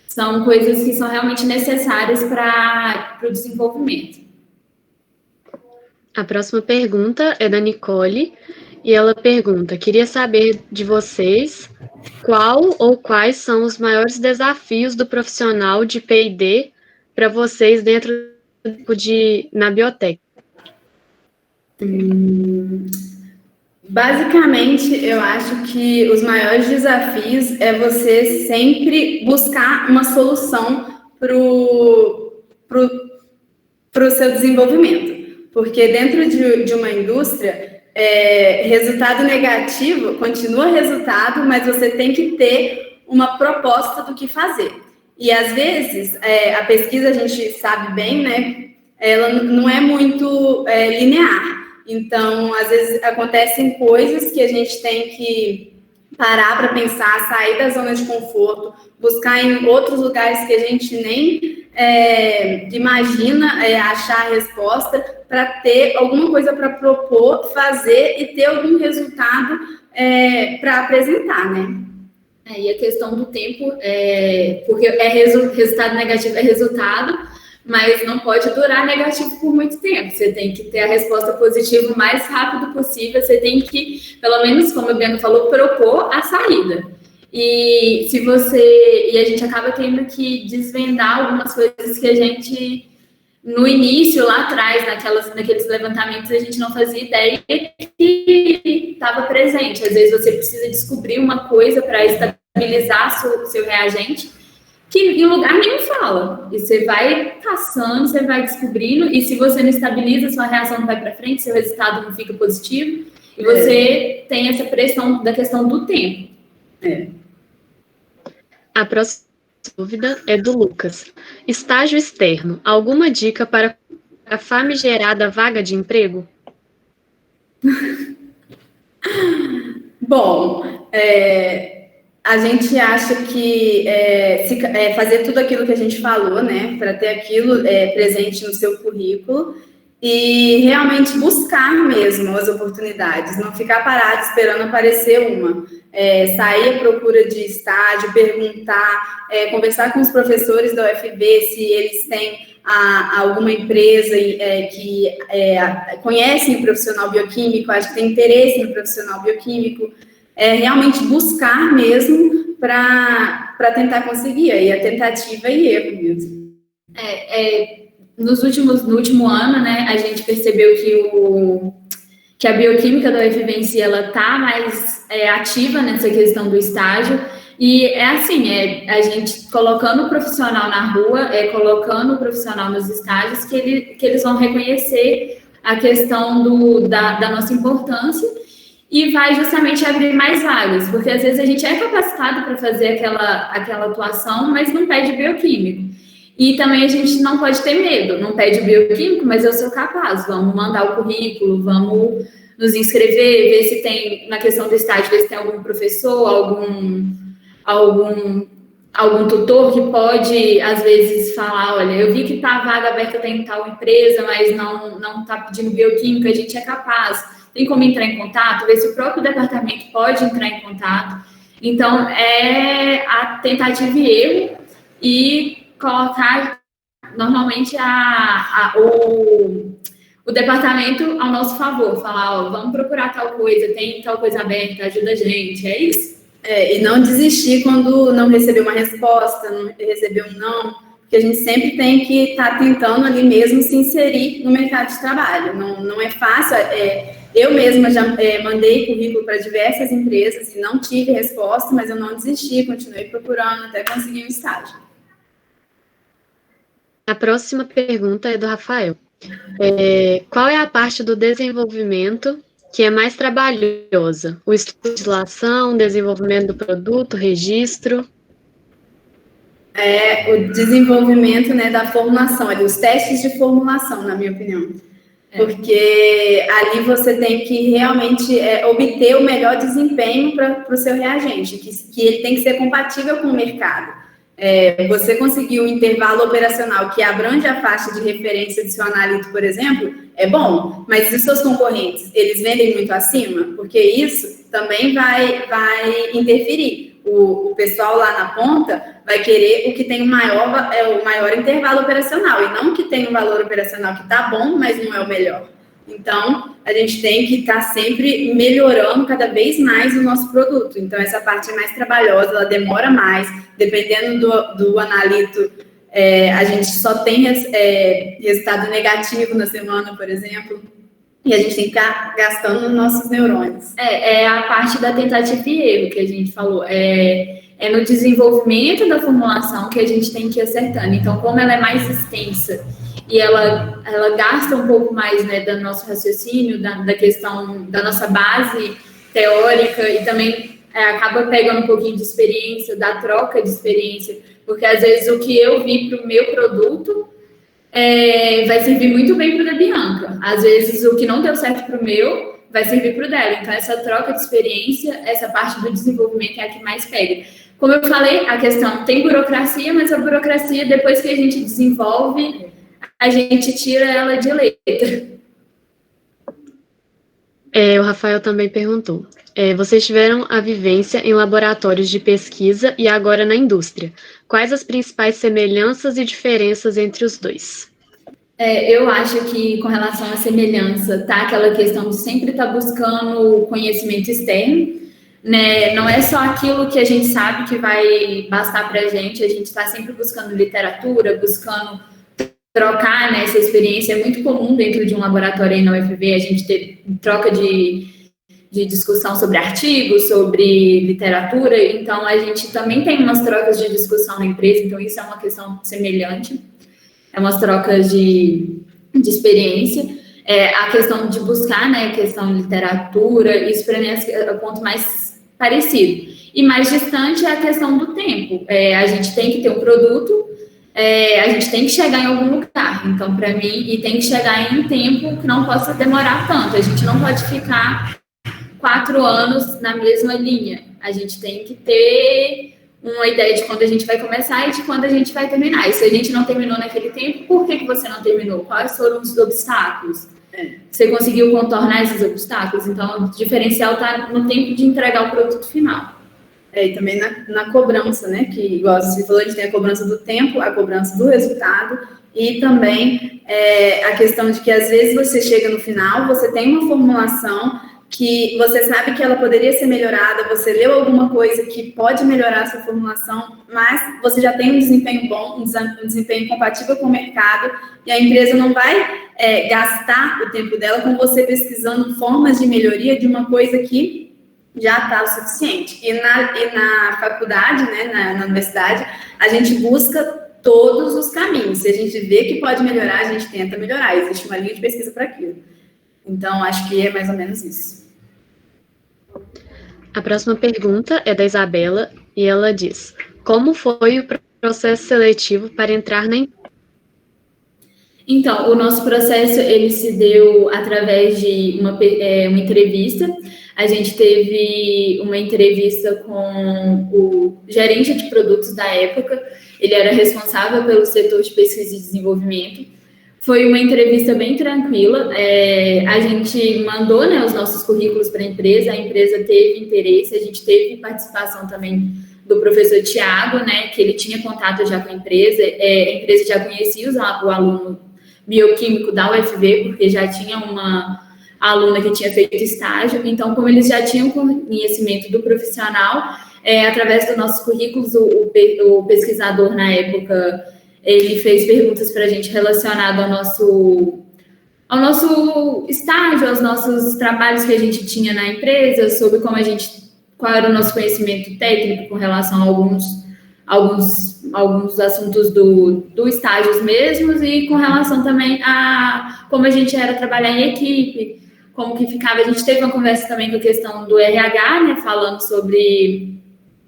S3: São coisas que são realmente necessárias para o desenvolvimento.
S1: A próxima pergunta é da Nicole, e ela pergunta: queria saber de vocês qual ou quais são os maiores desafios do profissional de P&D para vocês dentro na biotech?
S2: Basicamente, eu acho que os maiores desafios é você sempre buscar uma solução para o seu desenvolvimento. Porque dentro de uma indústria, resultado negativo continua resultado, mas você tem que ter uma proposta do que fazer. E às vezes, a pesquisa, a gente sabe bem, né? Ela não é muito linear. Então, às vezes, acontecem coisas que a gente tem que parar para pensar, sair da zona de conforto, buscar em outros lugares que a gente nem imagina achar a resposta, para ter alguma coisa para propor, fazer e ter algum resultado para apresentar, né?
S3: E a questão do tempo, porque resultado negativo é resultado, mas não pode durar negativo por muito tempo. Você tem que ter a resposta positiva o mais rápido possível, você tem que, pelo menos, como a Bianca falou, propor a saída. E a gente acaba tendo que desvendar algumas coisas que a gente, no início, lá atrás, naqueles levantamentos, a gente não fazia ideia que estava presente. Às vezes você precisa descobrir uma coisa para estabilizar seu reagente, que em lugar nenhum fala. E você vai caçando, você vai descobrindo, e se você não estabiliza, sua reação não vai para frente, seu resultado não fica positivo, e você tem essa pressão da questão do tempo.
S1: A próxima dúvida é do Lucas. Estágio externo, alguma dica para a famigerada vaga de emprego?
S2: Bom, a gente acha que fazer tudo aquilo que a gente falou, né, para ter aquilo presente no seu currículo e realmente buscar mesmo as oportunidades, não ficar parado esperando aparecer uma. Sair à procura de estágio, perguntar, conversar com os professores da UFB se eles têm alguma empresa que conhecem o profissional bioquímico, acho que tem interesse no profissional bioquímico, realmente buscar mesmo para tentar conseguir, aí a tentativa e erro mesmo.
S3: no último ano, né, a gente percebeu que a bioquímica da UFV em si, ela está mais ativa nessa questão do estágio, e é assim, a gente colocando o profissional na rua, colocando o profissional nos estágios, que eles vão reconhecer a questão da nossa importância e vai justamente abrir mais vagas, porque às vezes a gente é capacitado para fazer aquela atuação, mas não pede bioquímico. E também a gente não pode ter medo, não pede bioquímico, mas eu sou capaz, vamos mandar o currículo, vamos nos inscrever, ver se tem, na questão do estágio, ver se tem algum professor, algum tutor que pode, às vezes, falar, olha, eu vi que está a vaga aberta em tal empresa, mas não está pedindo bioquímica, a gente é capaz, tem como entrar em contato, ver se o próprio departamento pode entrar em contato. Então, é a tentativa e erro e colocar, normalmente, o departamento ao nosso favor, falar, ó, vamos procurar tal coisa, tem tal coisa aberta, ajuda a gente, é isso?
S2: E não desistir quando não receber uma resposta, não receber um não, porque a gente sempre tem que estar tentando ali mesmo se inserir no mercado de trabalho. Não é fácil. Eu mesma já mandei currículo para diversas empresas e não tive resposta, mas eu não desisti, continuei procurando até conseguir um estágio.
S1: A próxima pergunta é do Rafael. Qual é a parte do desenvolvimento que é mais trabalhosa? O estudo de legislação, desenvolvimento do produto, registro?
S2: O desenvolvimento, né, da formulação, os testes de formulação, na minha opinião. Porque ali você tem que realmente obter o melhor desempenho para o seu reagente, que ele tem que ser compatível com o mercado. Você conseguir um intervalo operacional que abrange a faixa de referência do seu analito, por exemplo, é bom, mas e os seus concorrentes, eles vendem muito acima? Porque isso também vai interferir. O pessoal lá na ponta vai querer o que tem o maior intervalo operacional, e não o que tem um valor operacional que está bom, mas não é o melhor. Então, a gente tem que estar sempre melhorando cada vez mais o nosso produto. Então, essa parte é mais trabalhosa, ela demora mais. Dependendo do analito, a gente só tem resultado negativo na semana, por exemplo. E a gente tem que ficar gastando nossos neurônios.
S3: É a parte da tentativa e erro que a gente falou. É no desenvolvimento da formulação que a gente tem que ir acertando. Então, como ela é mais extensa e ela gasta um pouco mais, né, do nosso raciocínio, da questão da nossa base teórica, e também acaba pegando um pouquinho de experiência, da troca de experiência, porque às vezes o que eu vi para o meu produto vai servir muito bem para o da Bianca. Às vezes o que não deu certo para o meu vai servir para o dela. Então, essa troca de experiência, essa parte do desenvolvimento é a que mais pega. Como eu falei, a questão tem burocracia, mas a burocracia, depois que a gente desenvolve, a gente tira ela de letra.
S1: O Rafael também perguntou. Vocês tiveram a vivência em laboratórios de pesquisa e agora na indústria. Quais as principais semelhanças e diferenças entre os dois?
S3: Eu acho que, com relação à semelhança, tá aquela questão de sempre estar buscando conhecimento externo, né? Não é só aquilo que a gente sabe que vai bastar para a gente está sempre buscando literatura, buscando trocar, né, essa experiência. É muito comum dentro de um laboratório aí na UFV a gente ter troca de discussão sobre artigos, sobre literatura. Então, a gente também tem umas trocas de discussão na empresa, então isso é uma questão semelhante, umas trocas de experiência. A questão de buscar, né, a questão de literatura, isso para mim é o ponto mais parecido. E mais distante é a questão do tempo. A gente tem que ter um produto, a gente tem que chegar em algum lugar. Então, para mim, e tem que chegar em um tempo que não possa demorar tanto. A gente não pode ficar 4 anos na mesma linha. A gente tem que ter uma ideia de quando a gente vai começar e de quando a gente vai terminar. E se a gente não terminou naquele tempo, por que você não terminou? Quais foram os obstáculos? Você conseguiu contornar esses obstáculos? Então, o diferencial está no tempo de entregar o produto final.
S2: E também na cobrança, né? Que, igual você falou, a gente tem a cobrança do tempo, a cobrança do resultado, e também a questão de que, às vezes, você chega no final, você tem uma formulação, que você sabe que ela poderia ser melhorada, você leu alguma coisa que pode melhorar a sua formulação, mas você já tem um desempenho bom, um desempenho compatível com o mercado, e a empresa não vai gastar o tempo dela com você pesquisando formas de melhoria de uma coisa que já está o suficiente. E na faculdade, né, na universidade, a gente busca todos os caminhos. Se a gente vê que pode melhorar, a gente tenta melhorar. Existe uma linha de pesquisa para aquilo. Então, acho que é mais ou menos isso.
S1: A próxima pergunta é da Isabela, e ela diz: como foi o processo seletivo para entrar na empresa?
S3: Então, o nosso processo, ele se deu através de uma entrevista. A gente teve uma entrevista com o gerente de produtos da época, ele era responsável pelo setor de pesquisa e desenvolvimento. Foi uma entrevista bem tranquila, a gente mandou, né, os nossos currículos para a empresa teve interesse, a gente teve participação também do professor Tiago, né, que ele tinha contato já com a empresa já conhecia o aluno bioquímico da UFV, porque já tinha uma aluna que tinha feito estágio, então, como eles já tinham conhecimento do profissional, através dos nossos currículos, o pesquisador, na época, ele fez perguntas para a gente relacionadas ao nosso estágio, aos nossos trabalhos que a gente tinha na empresa, sobre qual era o nosso conhecimento técnico com relação a alguns assuntos do estágio mesmos, e com relação também a como a gente era trabalhar em equipe, como que ficava. A gente teve uma conversa também com a questão do RH, né, falando sobre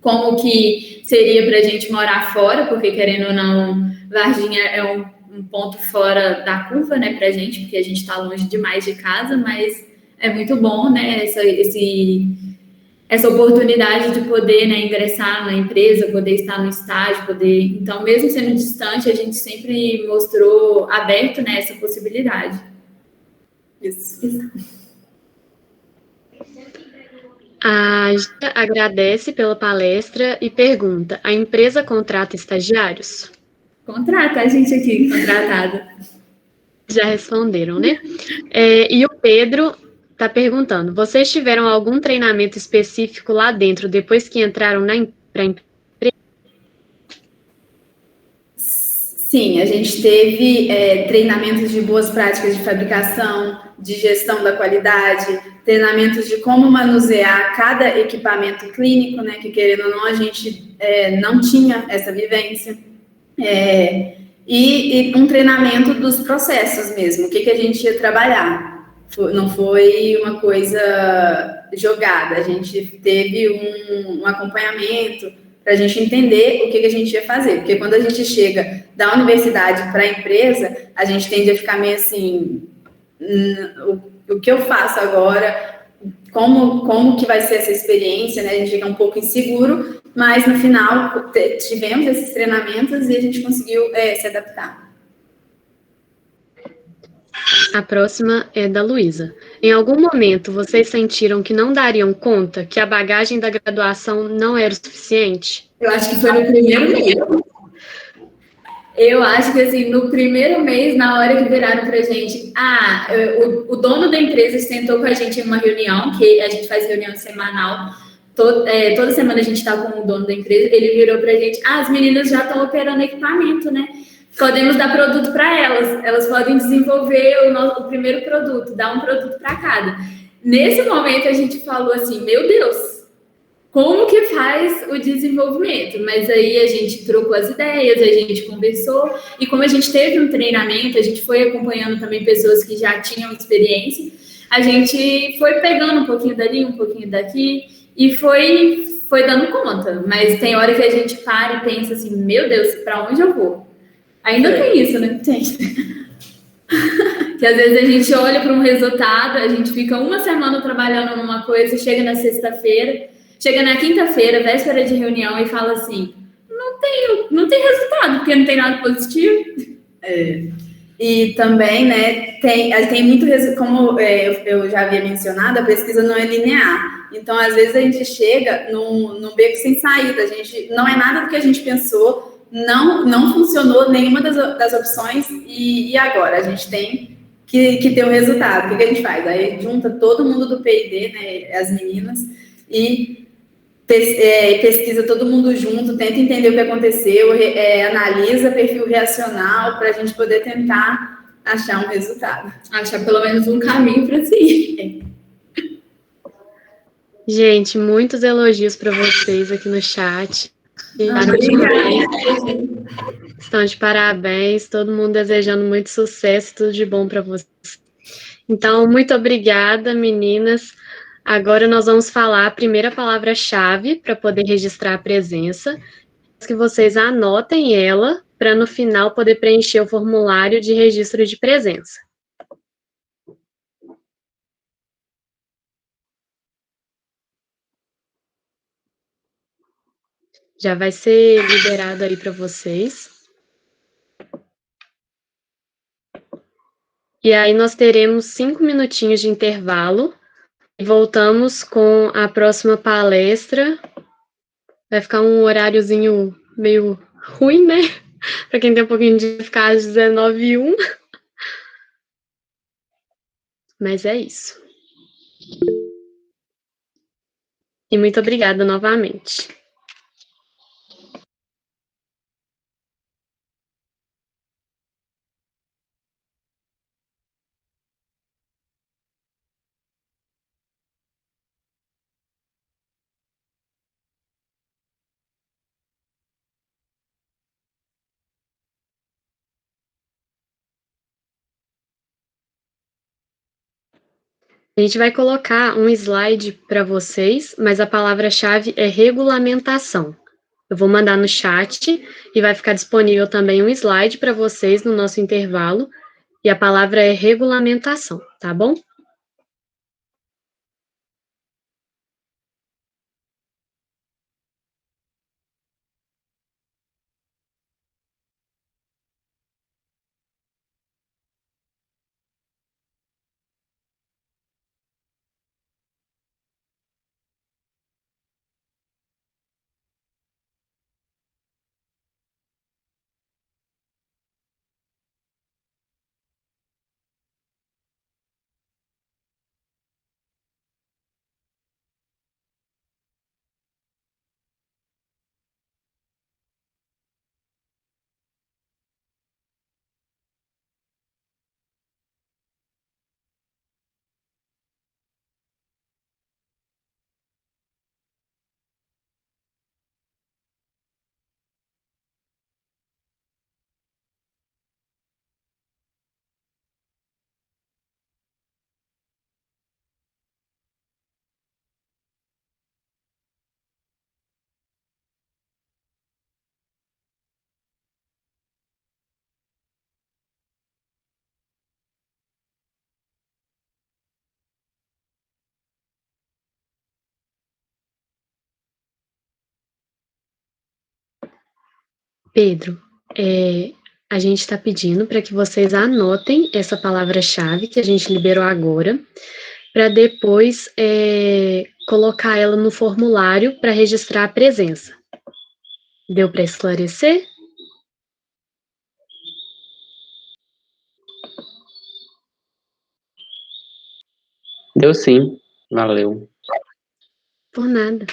S3: como que seria para a gente morar fora, porque, querendo ou não, Varginha é um ponto fora da curva, né, para a gente, porque a gente está longe demais de casa, mas é muito bom, né, essa oportunidade de poder, né, ingressar na empresa, poder estar no estágio, Então, mesmo sendo distante, a gente sempre mostrou aberto, né, essa possibilidade.
S2: Isso.
S1: A Gia agradece pela palestra e pergunta: a empresa contrata estagiários?
S3: Contrata a gente aqui, contratada.
S1: Já responderam, né? E o Pedro está perguntando: vocês tiveram algum treinamento específico lá dentro depois que entraram para a empresa?
S2: Sim, a gente teve treinamentos de boas práticas de fabricação, de gestão da qualidade, treinamentos de como manusear cada equipamento clínico, né, que, querendo ou não, a gente não tinha essa vivência. E um treinamento dos processos mesmo, o que a gente ia trabalhar. Não foi uma coisa jogada, a gente teve um acompanhamento para a gente entender o que a gente ia fazer, porque quando a gente chega da universidade para a empresa, a gente tende a ficar meio assim, o que eu faço agora, como que vai ser essa experiência, né? A gente fica um pouco inseguro, mas no final tivemos esses treinamentos e a gente conseguiu se adaptar.
S1: A próxima é da Luísa. Em algum momento, vocês sentiram que não dariam conta, que a bagagem da graduação não era o suficiente?
S3: Eu acho que foi no primeiro mês. Eu acho que, assim, no primeiro mês, na hora que viraram pra gente, o dono da empresa sentou com a gente em uma reunião, que a gente faz reunião semanal, toda semana a gente está com o dono da empresa, ele virou pra gente: as meninas já estão operando equipamento, né? Podemos dar produto para elas podem desenvolver o primeiro produto, dar um produto para cada. Nesse momento a gente falou assim: meu Deus, como que faz o desenvolvimento? Mas aí a gente trocou as ideias, a gente conversou, e como a gente teve um treinamento, a gente foi acompanhando também pessoas que já tinham experiência, a gente foi pegando um pouquinho dali, um pouquinho daqui, e foi dando conta. Mas tem hora que a gente para e pensa assim: meu Deus, para onde eu vou? Ainda tem isso, né? Tem. Que às vezes a gente olha para um resultado, a gente fica uma semana trabalhando numa coisa, chega na sexta-feira, chega na quinta-feira, véspera de reunião, e fala assim: não tem resultado, porque não tem nada positivo.
S2: E também, né, tem muito, como eu já havia mencionado, a pesquisa não é linear. Então, às vezes, a gente chega num beco sem saída. Não é nada do que a gente pensou, não funcionou nenhuma das opções, e agora? A gente tem que ter o resultado. O que a gente faz? Aí junta todo mundo do P&D, né, as meninas, e pesquisa todo mundo junto, tenta entender o que aconteceu, analisa perfil reacional para a gente poder tentar achar um resultado.
S3: Achar pelo menos um caminho para seguir.
S1: Gente, muitos elogios para vocês aqui no chat. Estão de parabéns, todo mundo desejando muito sucesso, tudo de bom para vocês. Então, muito obrigada, meninas. Agora nós vamos falar a primeira palavra-chave para poder registrar a presença. Que vocês anotem ela para no final poder preencher o formulário de registro de presença. Já vai ser liberado aí para vocês. E aí nós teremos 5 minutinhos de intervalo e voltamos com a próxima palestra. Vai ficar um horáriozinho meio ruim, né? Para quem tem um pouquinho de ficar às 19h01. Mas é isso. E muito obrigada novamente. A gente vai colocar um slide para vocês, mas a palavra-chave é regulamentação. Eu vou mandar no chat e vai ficar disponível também um slide para vocês no nosso intervalo. E a palavra é regulamentação, tá bom? Pedro, a gente está pedindo para que vocês anotem essa palavra-chave que a gente liberou agora, para depois colocar ela no formulário para registrar a presença. Deu para esclarecer?
S4: Deu sim, valeu.
S1: Por nada.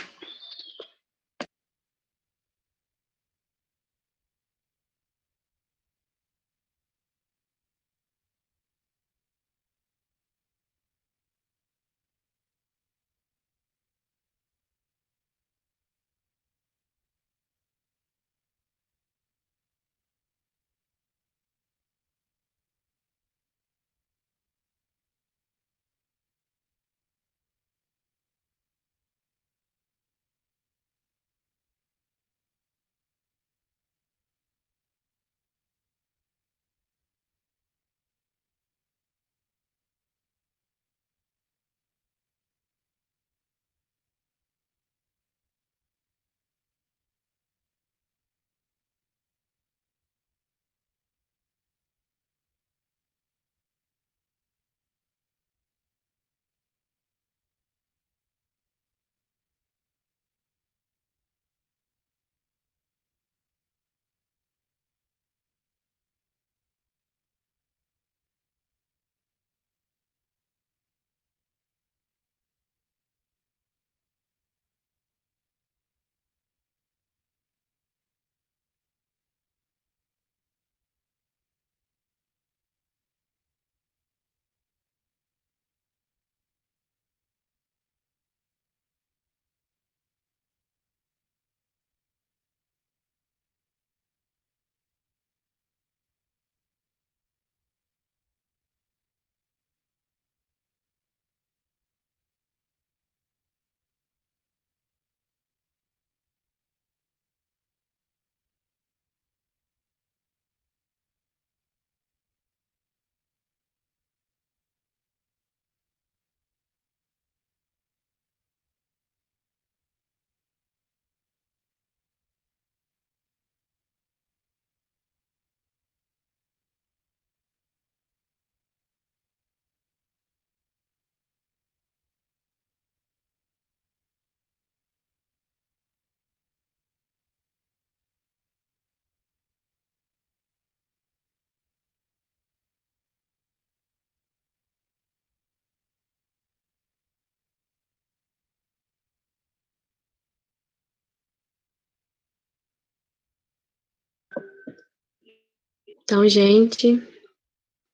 S1: Então, gente,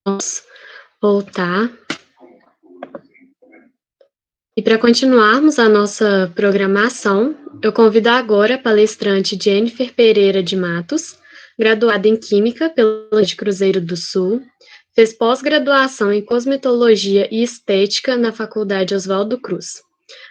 S1: vamos voltar. E para continuarmos a nossa programação, eu convido agora a palestrante Jennifer Pereira de Matos, graduada em Química pela de Cruzeiro do Sul, fez pós-graduação em Cosmetologia e Estética na Faculdade Oswaldo Cruz.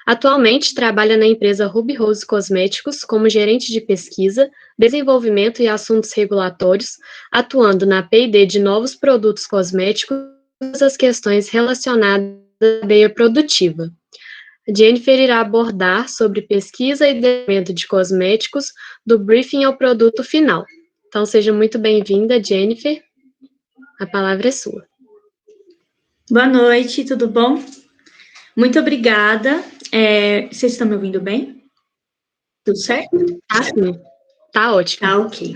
S1: Atualmente trabalha na empresa Ruby Rose Cosméticos como gerente de pesquisa, desenvolvimento e assuntos regulatórios, atuando na P&D de novos produtos cosméticos e todas as questões relacionadas à cadeia produtiva. Jennifer irá abordar sobre pesquisa e desenvolvimento de cosméticos, do briefing ao produto final. Então, seja muito bem-vinda, Jennifer. A palavra é sua.
S5: Boa noite, tudo bom? Muito obrigada. Vocês estão me ouvindo bem? Tudo certo?
S1: Tá sim. Tá ótimo.
S5: Tá, ok.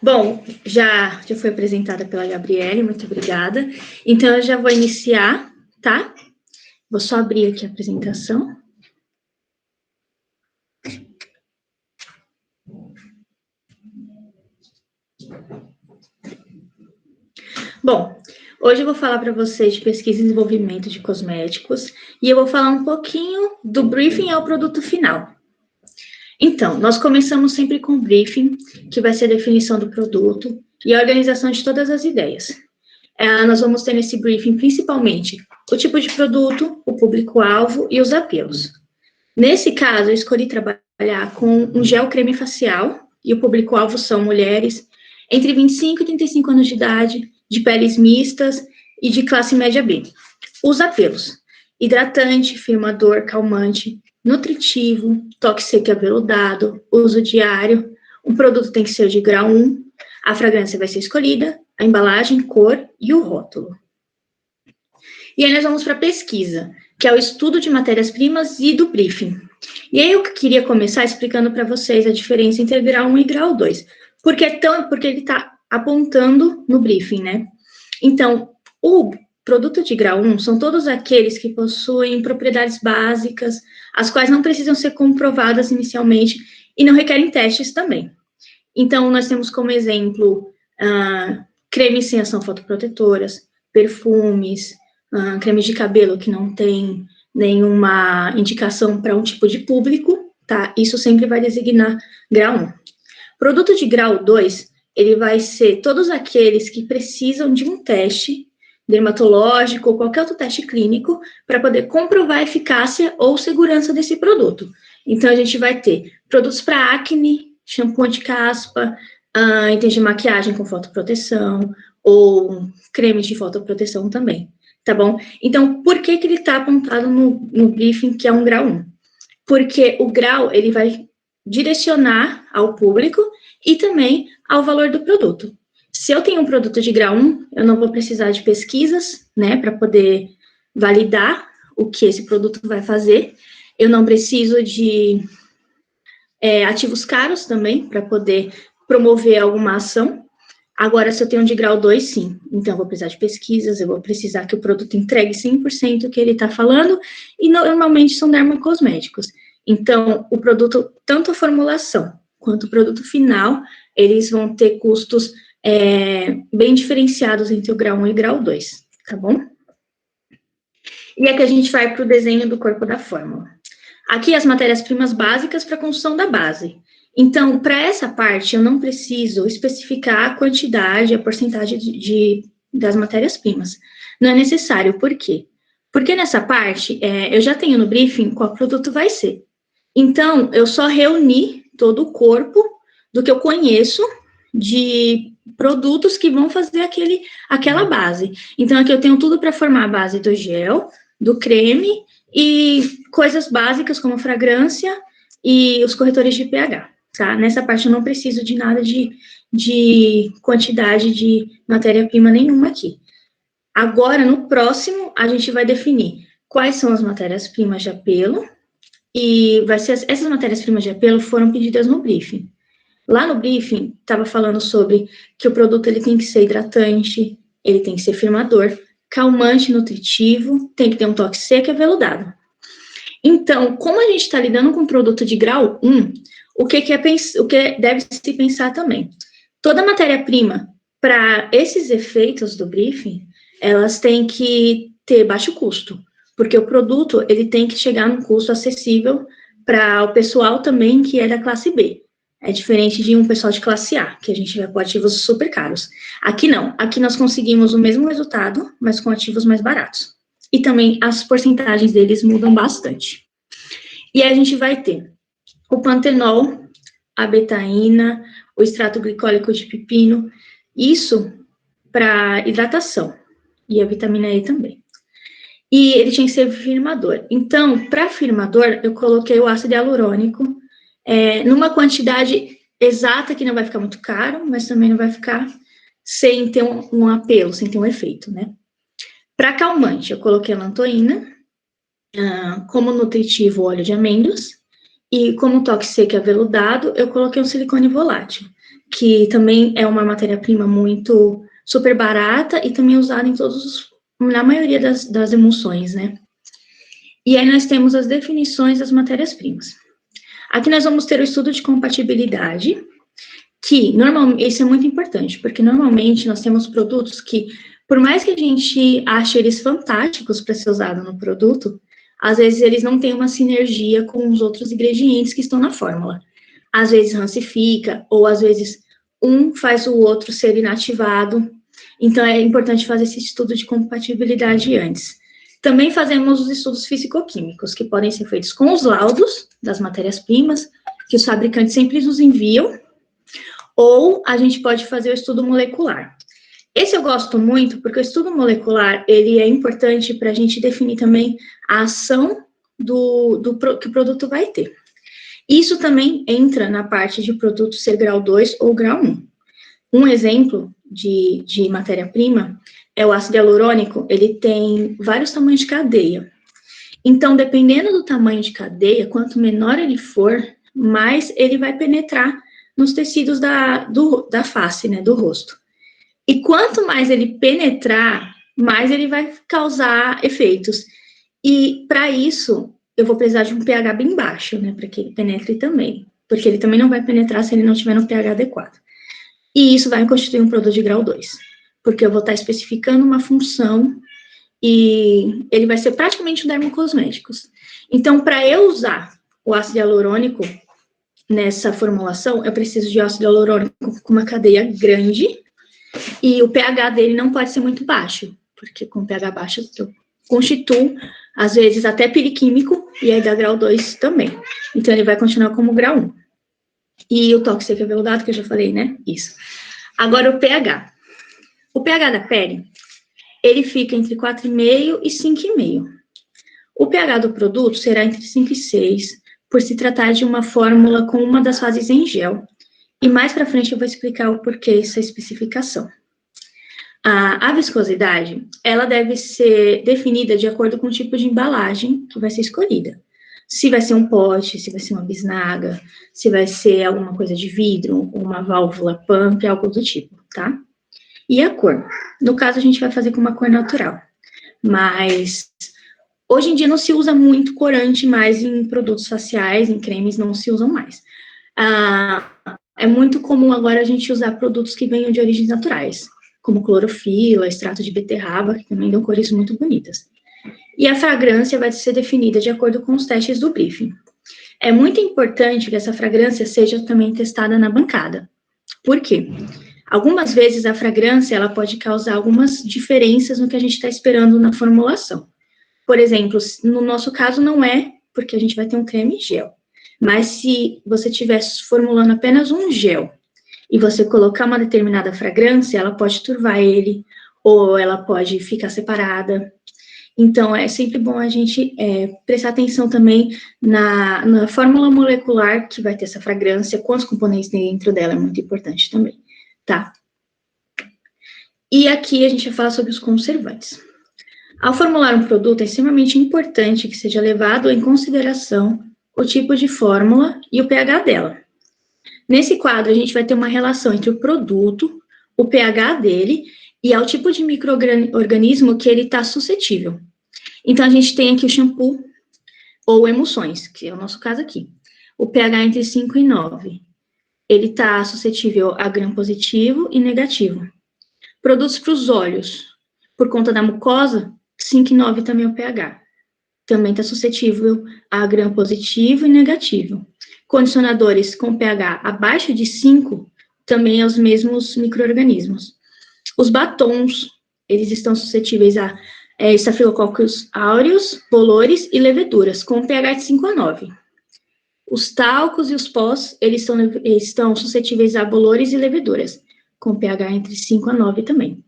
S5: Bom, já foi apresentada pela Gabriele, muito obrigada. Então, eu já vou iniciar, tá? Vou só abrir aqui a apresentação. Bom, hoje eu vou falar para vocês de pesquisa e desenvolvimento de cosméticos e eu vou falar um pouquinho do briefing ao produto final. Então, nós começamos sempre com o briefing, que vai ser a definição do produto e a organização de todas as ideias. Nós vamos ter nesse briefing, principalmente, o tipo de produto, o público-alvo e os apelos. Nesse caso, eu escolhi trabalhar com um gel creme facial, e o público-alvo são mulheres entre 25 e 35 anos de idade, de peles mistas e de classe média B. Os apelos: hidratante, firmador, calmante, nutritivo, toque seco e aveludado, uso diário. O produto tem que ser de grau 1, a fragrância vai ser escolhida, a embalagem, cor e o rótulo. E aí nós vamos para a pesquisa, que é o estudo de matérias-primas e do briefing. E aí eu queria começar explicando para vocês a diferença entre grau 1 e grau 2. Porque ele está apontando no briefing, né? Então, o produto de grau 1 são todos aqueles que possuem propriedades básicas, as quais não precisam ser comprovadas inicialmente e não requerem testes também. Então, nós temos como exemplo cremes sem ação fotoprotetoras, perfumes, cremes de cabelo que não tem nenhuma indicação para um tipo de público, tá? Isso sempre vai designar grau 1. Produto de grau 2, ele vai ser todos aqueles que precisam de um teste dermatológico ou qualquer outro teste clínico para poder comprovar a eficácia ou segurança desse produto. Então, a gente vai ter produtos para acne, shampoo anti-caspa, itens de maquiagem com fotoproteção ou cremes de fotoproteção também, tá bom? Então, por que ele está apontado no briefing que é um grau 1? Porque o grau, ele vai direcionar ao público e também ao valor do produto. Se eu tenho um produto de grau 1, eu não vou precisar de pesquisas, né, para poder validar o que esse produto vai fazer. Eu não preciso de ativos caros também, para poder promover alguma ação. Agora, se eu tenho um de grau 2, sim. Então, eu vou precisar de pesquisas, eu vou precisar que o produto entregue 100% o que ele está falando, e normalmente são dermocosméticos. Então, o produto, tanto a formulação quanto o produto final, eles vão ter custos bem diferenciados entre o grau 1 e o grau 2, tá bom? E aqui a gente vai para o desenho do corpo da fórmula. Aqui as matérias-primas básicas para a construção da base. Então, para essa parte, eu não preciso especificar a quantidade, a porcentagem das matérias-primas. Não é necessário, por quê? Porque nessa parte, eu já tenho no briefing qual produto vai ser. Então, eu só reuni todo o corpo do que eu conheço de produtos que vão fazer aquela base. Então, aqui eu tenho tudo para formar a base do gel, do creme e coisas básicas como fragrância e os corretores de pH, tá? Nessa parte eu não preciso de nada de quantidade de matéria-prima nenhuma aqui. Agora, no próximo, a gente vai definir quais são as matérias-primas de apelo e essas matérias-primas de apelo foram pedidas no briefing. Lá no briefing, estava falando sobre que o produto ele tem que ser hidratante, ele tem que ser firmador, calmante, nutritivo, tem que ter um toque seco e aveludado. Então, como a gente está lidando com um produto de grau 1, o que deve se pensar também? Toda matéria-prima para esses efeitos do briefing, elas têm que ter baixo custo, porque o produto ele tem que chegar num custo acessível para o pessoal também que é da classe B. É diferente de um pessoal de classe A, que a gente vai por ativos super caros. Aqui não, aqui nós conseguimos o mesmo resultado, mas com ativos mais baratos. E também as porcentagens deles mudam bastante. E aí a gente vai ter o pantenol, a betaína, o extrato glicólico de pepino, isso para hidratação, e a vitamina E também. E ele tinha que ser firmador. Então, para firmador, eu coloquei o ácido hialurônico numa quantidade exata que não vai ficar muito caro, mas também não vai ficar sem ter um apelo, sem ter um efeito, né? Para calmante, eu coloquei a lantoína, como nutritivo, óleo de amêndoas, e como toque seco e aveludado, eu coloquei um silicone volátil, que também é uma matéria-prima muito super barata e também usada em na maioria das emulsões, né? E aí nós temos as definições das matérias-primas. Aqui nós vamos ter o estudo de compatibilidade, que normalmente, isso é muito importante, porque normalmente nós temos produtos que, por mais que a gente ache eles fantásticos para ser usado no produto, às vezes eles não têm uma sinergia com os outros ingredientes que estão na fórmula. Às vezes rancifica, ou às vezes um faz o outro ser inativado. Então é importante fazer esse estudo de compatibilidade antes. Também fazemos os estudos físico-químicos, que podem ser feitos com os laudos das matérias-primas, que os fabricantes sempre nos enviam, ou a gente pode fazer o estudo molecular. Esse eu gosto muito, porque o estudo molecular, ele é importante para a gente definir também a ação que o produto vai ter. Isso também entra na parte de produto ser grau 2 ou grau 1. Um exemplo de matéria-prima é o ácido hialurônico, ele tem vários tamanhos de cadeia. Então, dependendo do tamanho de cadeia, quanto menor ele for, mais ele vai penetrar nos tecidos da face, né, do rosto. E quanto mais ele penetrar, mais ele vai causar efeitos. E, para isso, eu vou precisar de um pH bem baixo, né, para que ele penetre também. Porque ele também não vai penetrar se ele não tiver no pH adequado. E isso vai constituir um produto de grau 2. Porque eu vou estar especificando uma função e ele vai ser praticamente um dermocosméticos. Então, para eu usar o ácido hialurônico nessa formulação, eu preciso de ácido hialurônico com uma cadeia grande e o pH dele não pode ser muito baixo, porque com pH baixo eu constituo, às vezes, até piriquímico, e aí dá grau 2 também. Então, ele vai continuar como grau 1. E o toque seco e aveludado, que eu já falei, né? Isso. Agora, o pH. O pH da pele, ele fica entre 4,5 e 5,5. O pH do produto será entre 5 e 6, por se tratar de uma fórmula com uma das fases em gel. E mais para frente eu vou explicar o porquê essa especificação. A viscosidade, ela deve ser definida de acordo com o tipo de embalagem que vai ser escolhida. Se vai ser um pote, se vai ser uma bisnaga, se vai ser alguma coisa de vidro, uma válvula pump, algo do tipo, tá? E a cor? No caso, a gente vai fazer com uma cor natural. Mas, hoje em dia, não se usa muito corante mais em produtos faciais, em cremes, não se usam mais. É muito comum agora a gente usar produtos que venham de origens naturais, como clorofila, extrato de beterraba, que também dão cores muito bonitas. E a fragrância vai ser definida de acordo com os testes do briefing. É muito importante que essa fragrância seja também testada na bancada. Por quê? Algumas vezes a fragrância ela pode causar algumas diferenças no que a gente está esperando na formulação. Por exemplo, no nosso caso não é, porque a gente vai ter um creme gel. Mas se você estiver formulando apenas um gel e você colocar uma determinada fragrância, ela pode turvar ele, ou ela pode ficar separada. Então, é sempre bom a gente prestar atenção também na fórmula molecular que vai ter essa fragrância, quantos componentes dentro dela, é muito importante também. Tá? E aqui a gente vai falar sobre os conservantes. Ao formular um produto, é extremamente importante que seja levado em consideração o tipo de fórmula e o pH dela. Nesse quadro, a gente vai ter uma relação entre o produto, o pH dele e ao tipo de micro-organismo que ele está suscetível. Então, a gente tem aqui o shampoo ou emulsões, que é o nosso caso aqui. O pH entre 5 e 9. Ele está suscetível a gram positivo e negativo. Produtos para os olhos, por conta da mucosa, 5,9 também é o pH. Também está suscetível a gram positivo e negativo. Condicionadores com pH abaixo de 5, também é os mesmos micro-organismos. Os batons, eles estão suscetíveis a Staphylococcus aureus, bolores e leveduras, com pH de 5 a 9. Os talcos e os pós, eles estão suscetíveis a bolores e leveduras, com pH entre 5 a 9 também.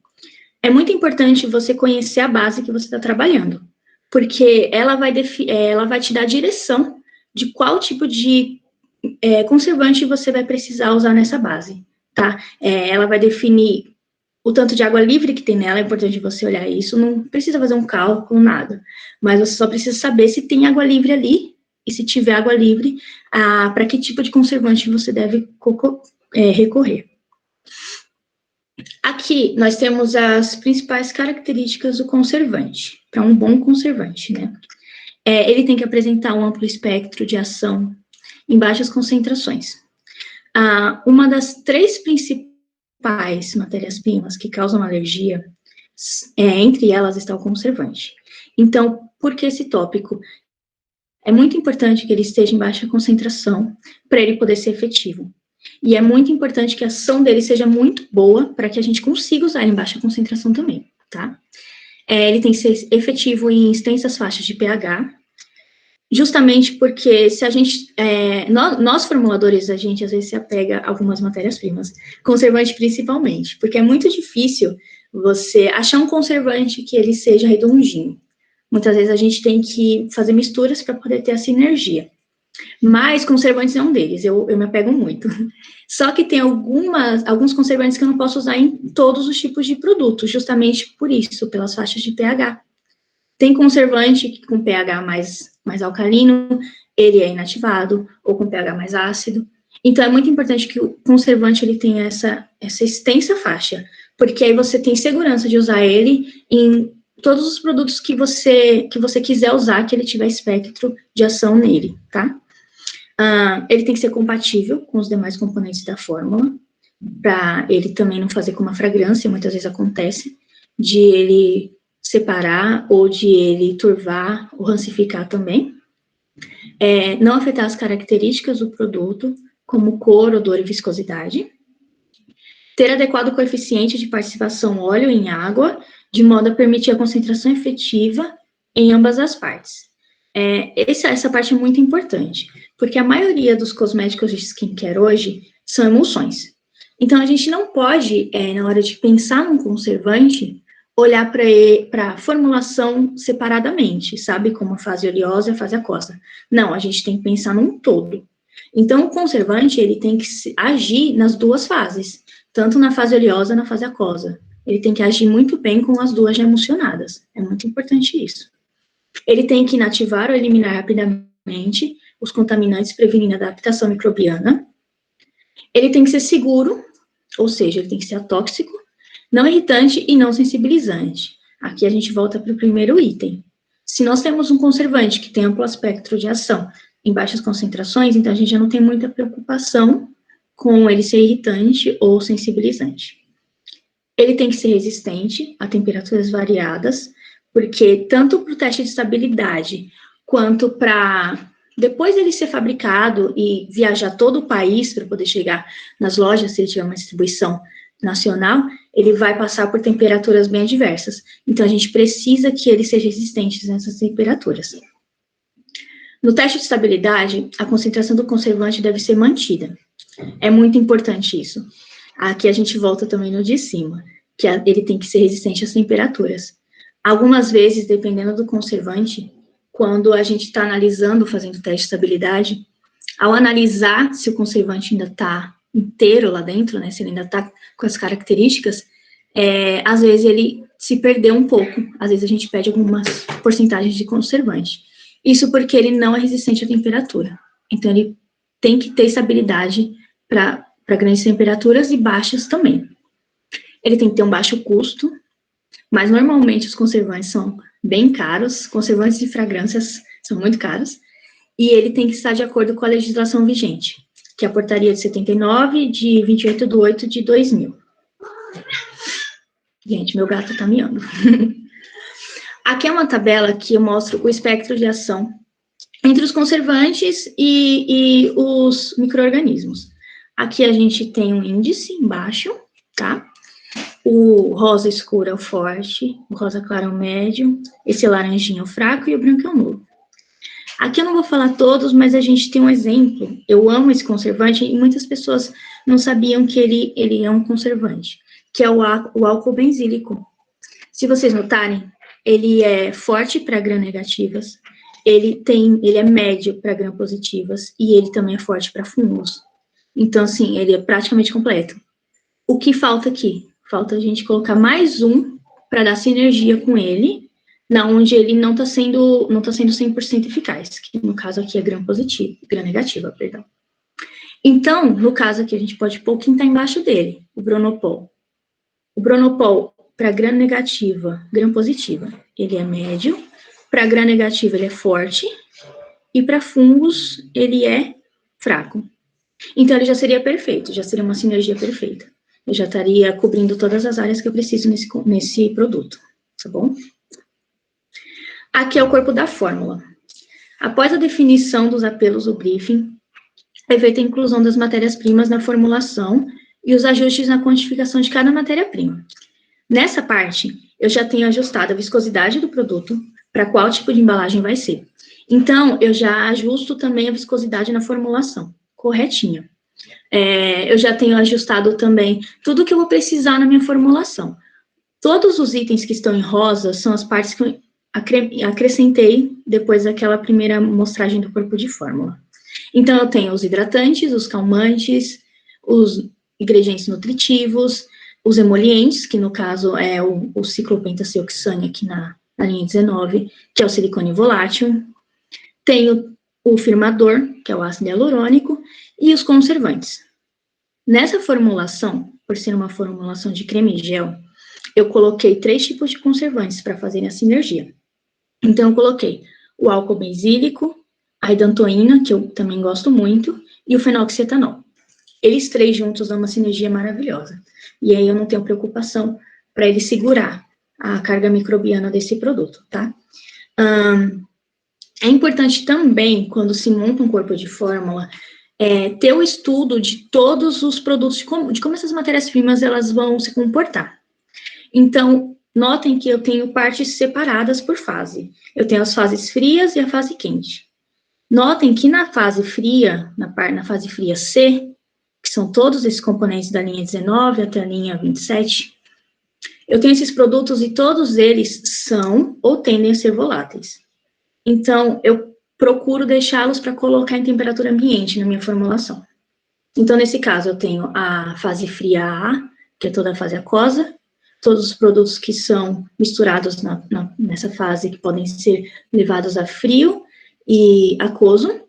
S5: É muito importante você conhecer a base que você está trabalhando, porque ela vai te dar a direção de qual tipo de conservante você vai precisar usar nessa base, tá? Ela vai definir o tanto de água livre que tem nela, é importante você olhar isso, não precisa fazer um cálculo, nada, mas você só precisa saber se tem água livre ali, e se tiver água livre, para que tipo de conservante você deve recorrer. Aqui, nós temos as principais características do conservante, para um bom conservante, né? Ele tem que apresentar um amplo espectro de ação em baixas concentrações. Uma das 3 principais matérias-primas que causam alergia, entre elas está o conservante. Então, por que esse tópico? É muito importante que ele esteja em baixa concentração para ele poder ser efetivo. E é muito importante que a ação dele seja muito boa para que a gente consiga usar ele em baixa concentração também, tá? Ele tem que ser efetivo em extensas faixas de pH, justamente porque se a gente, nós formuladores, a gente às vezes se apega a algumas matérias-primas, conservante principalmente, porque é muito difícil você achar um conservante que ele seja redondinho. Muitas vezes a gente tem que fazer misturas para poder ter a sinergia. Mas conservantes é um deles, eu me apego muito. Só que tem alguns conservantes que eu não posso usar em todos os tipos de produtos, justamente por isso, pelas faixas de pH. Tem conservante com pH mais alcalino, ele é inativado, ou com pH mais ácido. Então, é muito importante que o conservante ele tenha essa extensa faixa, porque aí você tem segurança de usar ele em todos os produtos que você quiser usar, que ele tiver espectro de ação nele, tá? Ele tem que ser compatível com os demais componentes da fórmula, para ele também não fazer como a fragrância, muitas vezes acontece, de ele separar, ou de ele turvar, ou rancificar também. Não afetar as características do produto, como cor, odor e viscosidade. Ter adequado coeficiente de participação óleo em água, de modo a permitir a concentração efetiva em ambas as partes. Essa parte é muito importante, porque a maioria dos cosméticos de skincare hoje são emulsões. Então, a gente não pode, na hora de pensar num conservante, olhar para a formulação separadamente, sabe? Como a fase oleosa e a fase aquosa. Não, a gente tem que pensar num todo. Então, o conservante, ele tem que agir nas duas fases, tanto na fase oleosa e na fase aquosa. Ele tem que agir muito bem com as duas já emulsionadas. É muito importante isso. Ele tem que inativar ou eliminar rapidamente os contaminantes, prevenindo a adaptação microbiana. Ele tem que ser seguro, ou seja, ele tem que ser atóxico, não irritante e não sensibilizante. Aqui a gente volta para o primeiro item. Se nós temos um conservante que tem amplo espectro de ação em baixas concentrações, então a gente já não tem muita preocupação com ele ser irritante ou sensibilizante. Ele tem que ser resistente a temperaturas variadas, porque tanto para o teste de estabilidade, quanto para depois ele ser fabricado e viajar todo o país para poder chegar nas lojas, se ele tiver uma distribuição nacional, ele vai passar por temperaturas bem adversas. Então, a gente precisa que ele seja resistente a essas temperaturas. No teste de estabilidade, a concentração do conservante deve ser mantida. É muito importante isso. Aqui a gente volta também no de cima, que ele tem que ser resistente às temperaturas. Algumas vezes, dependendo do conservante, quando a gente está analisando, fazendo teste de estabilidade, ao analisar se o conservante ainda está inteiro lá dentro, né, se ele ainda está com as características, às vezes ele se perdeu um pouco, às vezes a gente perde algumas porcentagens de conservante. Isso porque ele não é resistente à temperatura. Então, ele tem que ter estabilidade para grandes temperaturas e baixas também. Ele tem que ter um baixo custo, mas normalmente os conservantes são bem caros, conservantes de fragrâncias são muito caros, e ele tem que estar de acordo com a legislação vigente, que é a portaria de 79, de 28/8 de 2000. Gente, meu gato tá miando. Aqui é uma tabela que eu mostro o espectro de ação entre os conservantes e os micro-organismos. Aqui a gente tem um índice embaixo, tá? O rosa escuro é o forte, o rosa claro é o médio, esse laranjinho é o fraco e o branco é o nulo. Aqui eu não vou falar todos, mas a gente tem um exemplo. Eu amo esse conservante e muitas pessoas não sabiam que ele é um conservante, que é o álcool benzílico. Se vocês notarem, ele é forte para gram-negativas, ele é médio para gram-positivas e ele também é forte para fungos. Então, assim, ele é praticamente completo. O que falta aqui? Falta a gente colocar mais um para dar sinergia com ele, na onde ele não está sendo 100% eficaz, que no caso aqui é gram-negativa, perdão. Então, no caso aqui, a gente pode pôr quem está embaixo dele, o Bronopol. O Bronopol, para gram-negativa, gram-positiva, ele é médio, para gram-negativa ele é forte, e para fungos ele é fraco. Então, ele já seria perfeito, já seria uma sinergia perfeita. Eu já estaria cobrindo todas as áreas que eu preciso nesse produto, tá bom? Aqui é o corpo da fórmula. Após a definição dos apelos do briefing, é feita a inclusão das matérias-primas na formulação e os ajustes na quantificação de cada matéria-prima. Nessa parte, eu já tenho ajustado a viscosidade do produto, para qual tipo de embalagem vai ser. Então, eu já ajusto também a viscosidade na formulação, corretinha. Eu já tenho ajustado também tudo que eu vou precisar na minha formulação. Todos os itens que estão em rosa são as partes que eu acrescentei depois daquela primeira mostragem do corpo de fórmula. Então, eu tenho os hidratantes, os calmantes, os ingredientes nutritivos, os emolientes, que no caso é o ciclopentacioxane aqui na linha 19, que é o silicone volátil. Tenho o firmador, que é o ácido hialurônico, e os conservantes. Nessa formulação, por ser uma formulação de creme e gel, eu coloquei 3 tipos de conservantes para fazerem a sinergia. Então, eu coloquei o álcool benzílico, a hidantoína, que eu também gosto muito, e o fenoxietanol. Eles 3 juntos dão uma sinergia maravilhosa. E aí eu não tenho preocupação para ele segurar a carga microbiana desse produto, tá? É importante também, quando se monta um corpo de fórmula, ter o estudo de todos os produtos, de como essas matérias-primas elas vão se comportar. Então, notem que eu tenho partes separadas por fase. Eu tenho as fases frias e a fase quente. Notem que na fase fria, na fase fria C, que são todos esses componentes da linha 19 até a linha 27, eu tenho esses produtos e todos eles são ou tendem a ser voláteis. Então, eu procuro deixá-los para colocar em temperatura ambiente na minha formulação. Então, nesse caso, eu tenho a fase fria A, que é toda a fase aquosa, todos os produtos que são misturados nessa fase, que podem ser levados a frio e aquoso,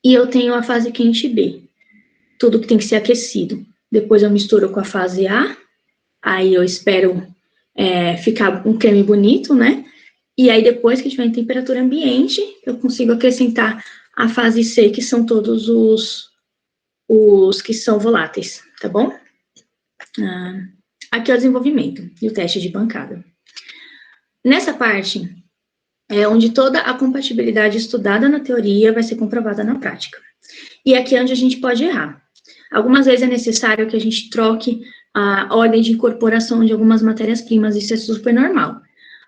S5: e eu tenho a fase quente B, tudo que tem que ser aquecido. Depois eu misturo com a fase A, aí eu espero ficar um creme bonito, né? E aí depois que tiver em temperatura ambiente, eu consigo acrescentar a fase C, que são todos os que são voláteis, tá bom? Aqui é o desenvolvimento e o teste de bancada. Nessa parte, é onde toda a compatibilidade estudada na teoria vai ser comprovada na prática. E aqui é onde a gente pode errar. Algumas vezes é necessário que a gente troque a ordem de incorporação de algumas matérias-primas, isso é super normal.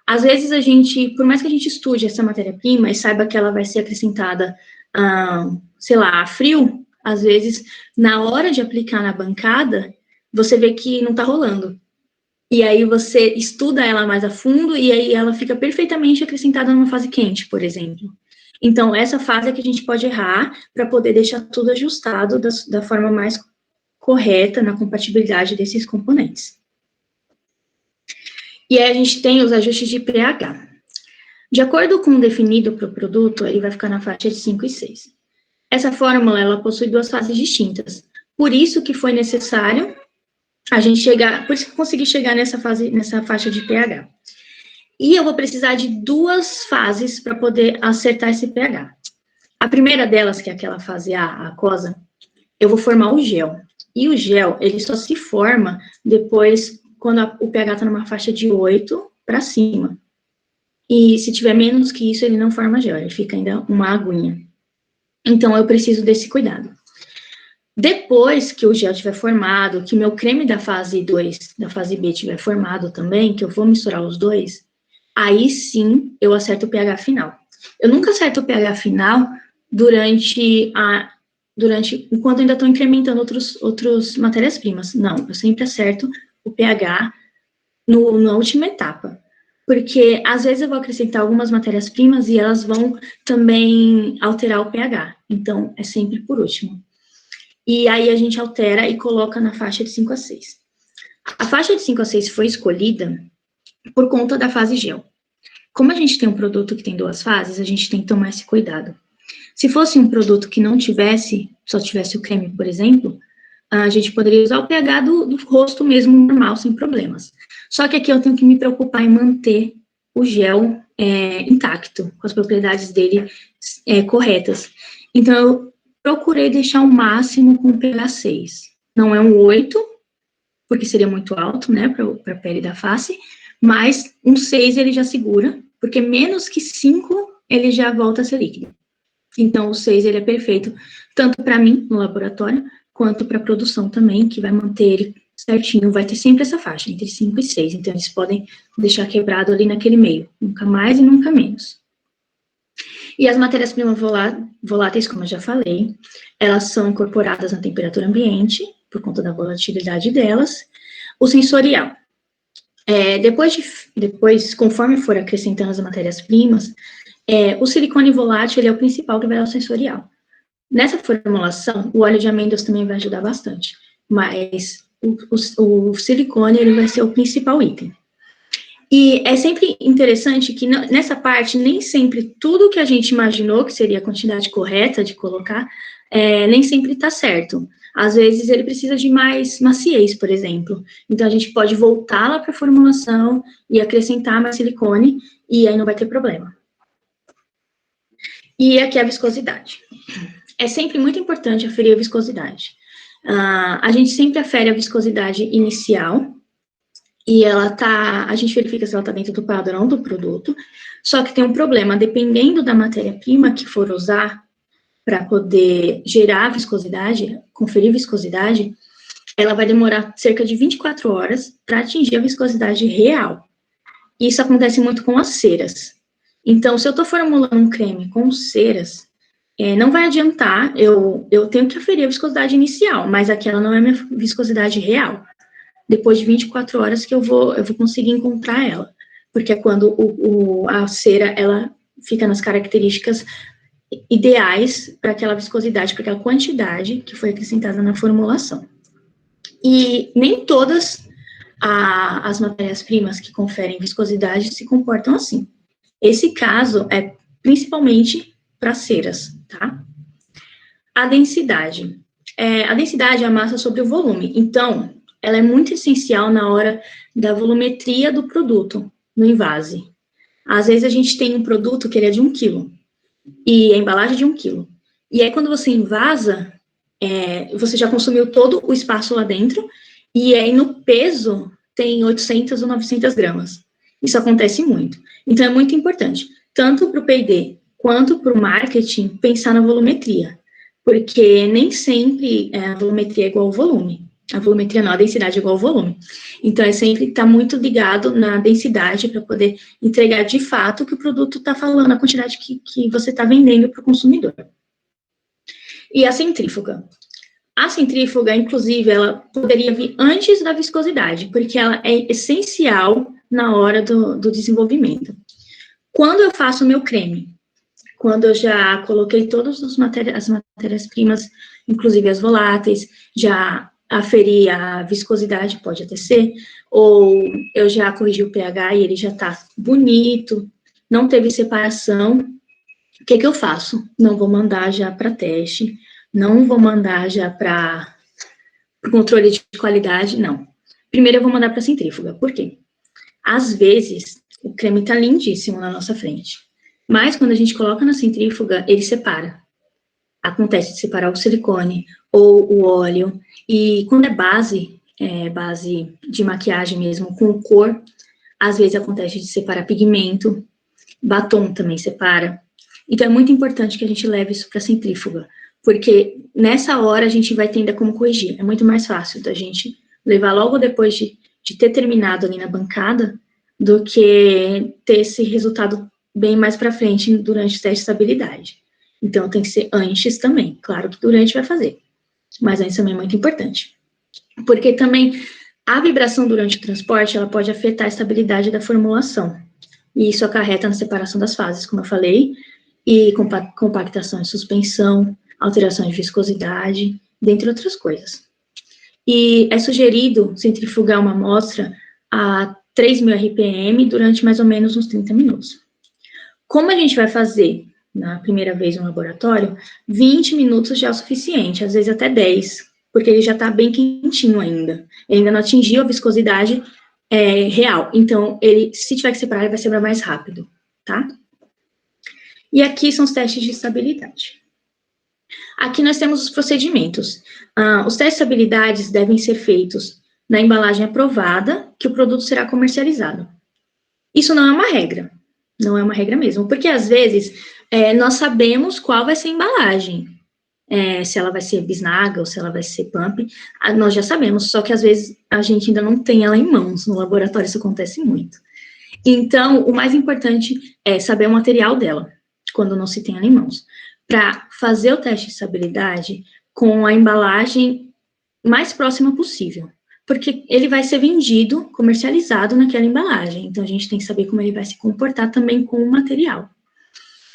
S5: Às vezes a gente, por mais que a gente estude essa matéria-prima e saiba que ela vai ser acrescentada, sei lá, a frio, às vezes, na hora de aplicar na bancada, você vê que não tá rolando. E aí você estuda ela mais a fundo e aí ela fica perfeitamente acrescentada numa fase quente, por exemplo. Então, essa fase é que a gente pode errar para poder deixar tudo ajustado da forma mais correta na compatibilidade desses componentes. E aí a gente tem os ajustes de pH. De acordo com o definido para o produto, ele vai ficar na faixa de 5 e 6. Essa fórmula, ela possui 2 fases distintas. Por isso que foi necessário a gente chegar, por isso que eu consegui chegar nessa faixa de pH. E eu vou precisar de 2 fases para poder acertar esse pH. A primeira delas, que é aquela fase A, a aquosa, eu vou formar o gel. E o gel, ele só se forma depois quando o pH está numa faixa de 8 para cima. E se tiver menos que isso, ele não forma gel, ele fica ainda uma aguinha. Então, eu preciso desse cuidado. Depois que o gel tiver formado, que meu creme da fase 2, da fase B tiver formado também, que eu vou misturar os dois, aí sim eu acerto o pH final. Eu nunca acerto o pH final enquanto ainda estou incrementando outras matérias-primas. Não, eu sempre acerto o pH na última etapa. Porque, às vezes, eu vou acrescentar algumas matérias-primas e elas vão também alterar o pH. Então, é sempre por último. E aí, a gente altera e coloca na faixa de 5 a 6. A faixa de 5 a 6 foi escolhida por conta da fase gel. Como a gente tem um produto que tem 2 fases, a gente tem que tomar esse cuidado. Se fosse um produto que não tivesse, só tivesse o creme, por exemplo, a gente poderia usar o pH do rosto mesmo normal, sem problemas. Só que aqui eu tenho que me preocupar em manter o gel intacto, com as propriedades dele corretas. Então, eu procurei deixar o máximo com pH 6. Não é um 8, porque seria muito alto, né, para a pele da face, mas um 6 ele já segura, porque menos que 5 ele já volta a ser líquido. Então, o 6 ele é perfeito, tanto para mim, no laboratório, quanto para a produção também, que vai manter ele certinho, vai ter sempre essa faixa, entre 5 e 6, então eles podem deixar quebrado ali naquele meio, nunca mais e nunca menos. E as matérias-primas voláteis, como eu já falei, elas são incorporadas na temperatura ambiente, por conta da volatilidade delas. O sensorial. Depois, conforme for acrescentando as matérias-primas, o silicone volátil ele é o principal que vai ao sensorial. Nessa formulação, o óleo de amêndoas também vai ajudar bastante, mas o silicone ele vai ser o principal item. E é sempre interessante que nessa parte, nem sempre tudo que a gente imaginou que seria a quantidade correta de colocar, nem sempre está certo. Às vezes ele precisa de mais maciez, por exemplo. Então a gente pode voltar lá para a formulação e acrescentar mais silicone, e aí não vai ter problema. E aqui a viscosidade. É sempre muito importante aferir a viscosidade. A gente sempre afere a viscosidade inicial, e a gente verifica se ela está dentro do padrão do produto, só que tem um problema, dependendo da matéria-prima que for usar para poder gerar viscosidade, conferir viscosidade, ela vai demorar cerca de 24 horas para atingir a viscosidade real. Isso acontece muito com as ceras. Então, se eu estou formulando um creme com ceras, não vai adiantar, eu tenho que aferir a viscosidade inicial, mas aquela não é a minha viscosidade real. Depois de 24 horas que eu vou conseguir encontrar ela, porque é quando a cera, ela fica nas características ideais para aquela viscosidade, para aquela quantidade que foi acrescentada na formulação. E nem todas as matérias-primas que conferem viscosidade se comportam assim. Esse caso é principalmente para ceras, tá? A densidade. A densidade é a massa sobre o volume. Então, ela é muito essencial na hora da volumetria do produto no envase. Às vezes a gente tem um produto que ele é de 1 quilo, e a embalagem é de 1 quilo. E aí, quando você envasa, você já consumiu todo o espaço lá dentro, e aí no peso tem 800 ou 900 gramas. Isso acontece muito. Então, é muito importante, tanto para o P&D quanto para o marketing, pensar na volumetria, porque nem sempre a volumetria é igual ao volume. A volumetria não, a densidade é igual ao volume. Então, é sempre estar muito ligado na densidade para poder entregar de fato o que o produto está falando, a quantidade que você está vendendo para o consumidor. E a centrífuga. A centrífuga, inclusive, ela poderia vir antes da viscosidade, porque ela é essencial na hora do desenvolvimento. Quando eu faço o meu creme, quando eu já coloquei todas as matérias-primas, inclusive as voláteis, já aferi a viscosidade, pode até ser, ou eu já corrigi o pH e ele já está bonito, não teve separação, o que eu faço? Não vou mandar já para teste, não vou mandar já para o controle de qualidade, não. Primeiro eu vou mandar para a centrífuga, por quê? Às vezes, o creme está lindíssimo na nossa frente, mas quando a gente coloca na centrífuga, ele separa. Acontece de separar o silicone ou o óleo, e quando é base, base de maquiagem mesmo, com cor. Às vezes acontece de separar pigmento, batom também separa. Então, é muito importante que a gente leve isso para a centrífuga, porque nessa hora a gente vai ter ainda como corrigir. É muito mais fácil da gente levar logo depois de ter terminado ali na bancada, do que ter esse resultado bem mais para frente durante o teste de estabilidade. Então, tem que ser antes também. Claro que durante vai fazer, mas antes também é muito importante. Porque também a vibração durante o transporte, ela pode afetar a estabilidade da formulação. E isso acarreta na separação das fases, como eu falei, e compactação e suspensão, alteração de viscosidade, dentre outras coisas. E é sugerido centrifugar uma amostra a 3.000 RPM durante mais ou menos uns 30 minutos. Como a gente vai fazer na primeira vez no laboratório, 20 minutos já é o suficiente, às vezes até 10, porque ele já está bem quentinho ainda. Ele ainda não atingiu a viscosidade real. Então, se tiver que separar, ele vai separar mais rápido, tá? E aqui são os testes de estabilidade. Aqui nós temos os procedimentos. Os testes de estabilidade devem ser feitos na embalagem aprovada, que o produto será comercializado. Isso não é uma regra. Não é uma regra mesmo, porque às vezes nós sabemos qual vai ser a embalagem. Se ela vai ser bisnaga ou se ela vai ser pump, nós já sabemos, só que às vezes a gente ainda não tem ela em mãos. No laboratório isso acontece muito. Então, o mais importante é saber o material dela, quando não se tem ela em mãos, para fazer o teste de estabilidade com a embalagem mais próxima possível, porque ele vai ser vendido, comercializado naquela embalagem, então a gente tem que saber como ele vai se comportar também com o material.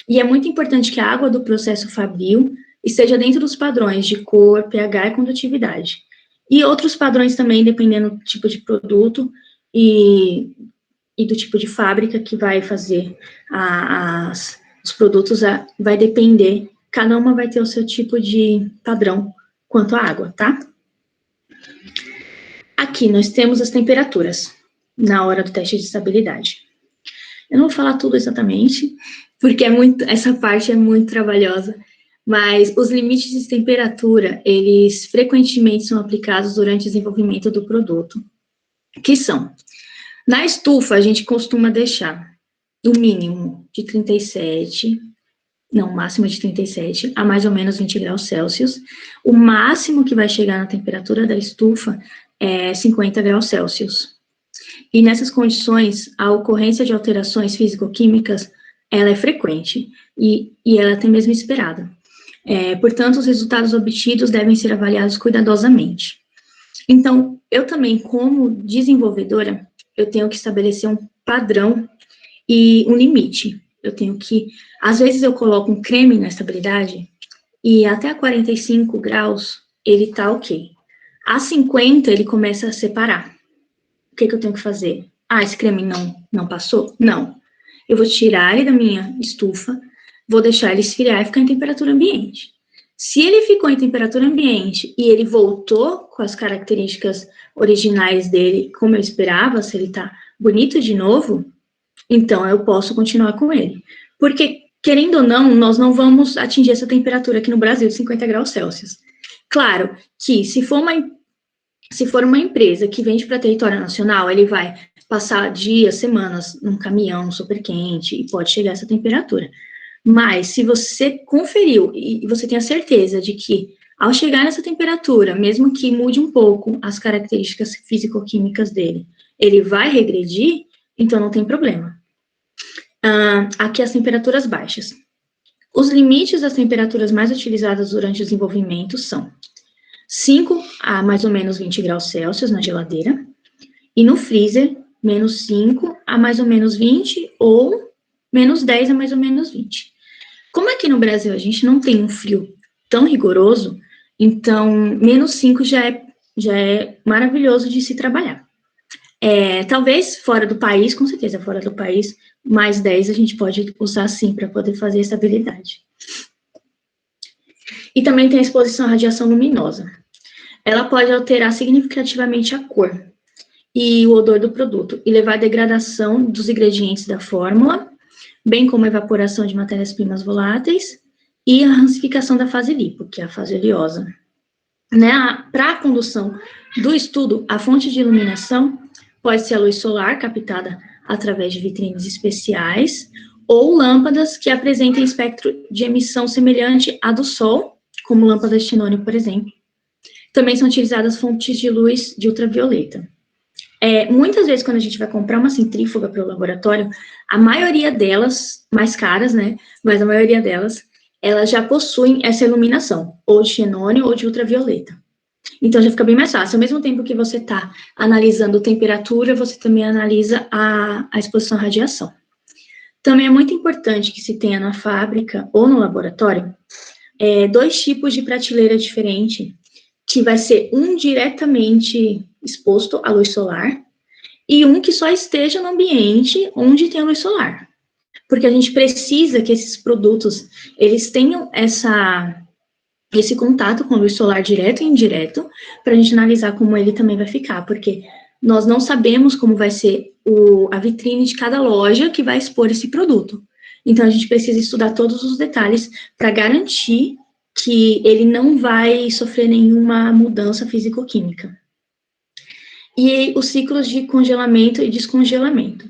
S5: E é muito importante que a água do processo fabril esteja dentro dos padrões de cor, pH e condutividade. E outros padrões também, dependendo do tipo de produto e do tipo de fábrica que vai fazer os produtos, vai depender, cada uma vai ter o seu tipo de padrão quanto à água, tá? Aqui nós temos as temperaturas na hora do teste de estabilidade. Eu não vou falar tudo exatamente, porque essa parte é muito trabalhosa, mas os limites de temperatura, eles frequentemente são aplicados durante o desenvolvimento do produto, que são, na estufa, a gente costuma deixar o mínimo de máximo de 37 a mais ou menos 20 graus Celsius. O máximo que vai chegar na temperatura da estufa é 50 graus Celsius. E nessas condições, a ocorrência de alterações físico-químicas, ela é frequente e ela é até mesmo esperada. Portanto, os resultados obtidos devem ser avaliados cuidadosamente. Então, eu também, como desenvolvedora, eu tenho que estabelecer um padrão e um limite. Eu tenho que, às vezes eu coloco um creme na estabilidade e até 45 graus ele tá ok. A 50 ele começa a separar. O que eu tenho que fazer? Esse creme não passou? Não. Eu vou tirar ele da minha estufa, vou deixar ele esfriar e ficar em temperatura ambiente. Se ele ficou em temperatura ambiente e ele voltou com as características originais dele, como eu esperava, se ele tá bonito de novo, então eu posso continuar com ele. Porque, querendo ou não, nós não vamos atingir essa temperatura aqui no Brasil de 50 graus Celsius. Claro que se for uma empresa que vende para território nacional, ele vai passar dias, semanas num caminhão super quente e pode chegar a essa temperatura. Mas se você conferiu e você tem a certeza de que ao chegar nessa temperatura, mesmo que mude um pouco as características físico-químicas dele, ele vai regredir, então não tem problema. Aqui as temperaturas baixas. Os limites das temperaturas mais utilizadas durante o desenvolvimento são 5 a mais ou menos 20 graus Celsius na geladeira, e no freezer, menos 5 a mais ou menos 20, ou menos 10 a mais ou menos 20. Como aqui no Brasil a gente não tem um frio tão rigoroso, então menos 5 já é maravilhoso de se trabalhar. Talvez fora do país, com certeza fora do país, mais 10 a gente pode usar sim para poder fazer a estabilidade. E também tem a exposição à radiação luminosa. Ela pode alterar significativamente a cor e o odor do produto e levar à degradação dos ingredientes da fórmula, bem como a evaporação de matérias-primas voláteis e a rancificação da fase lipo, que é a fase oleosa. né, para a condução do estudo, a fonte de iluminação pode ser a luz solar, captada através de vitrines especiais, ou lâmpadas que apresentem espectro de emissão semelhante à do Sol, como lâmpadas de xenônio, por exemplo. Também são utilizadas fontes de luz de ultravioleta. Muitas vezes, quando a gente vai comprar uma centrífuga para o laboratório, a maioria delas, mais caras, né, mas a maioria delas, elas já possuem essa iluminação, ou de xenônio ou de ultravioleta. Então, já fica bem mais fácil. Ao mesmo tempo que você está analisando temperatura, você também analisa a exposição à radiação. Também é muito importante que se tenha na fábrica ou no laboratório 2 tipos de prateleira diferente, que vai ser um diretamente exposto à luz solar e um que só esteja no ambiente onde tem a luz solar. Porque a gente precisa que esses produtos, eles tenham esse contato com a luz solar direto e indireto, para a gente analisar como ele também vai ficar, porque nós não sabemos como vai ser a vitrine de cada loja que vai expor esse produto. Então, a gente precisa estudar todos os detalhes para garantir que ele não vai sofrer nenhuma mudança físico-química. E os ciclos de congelamento e descongelamento.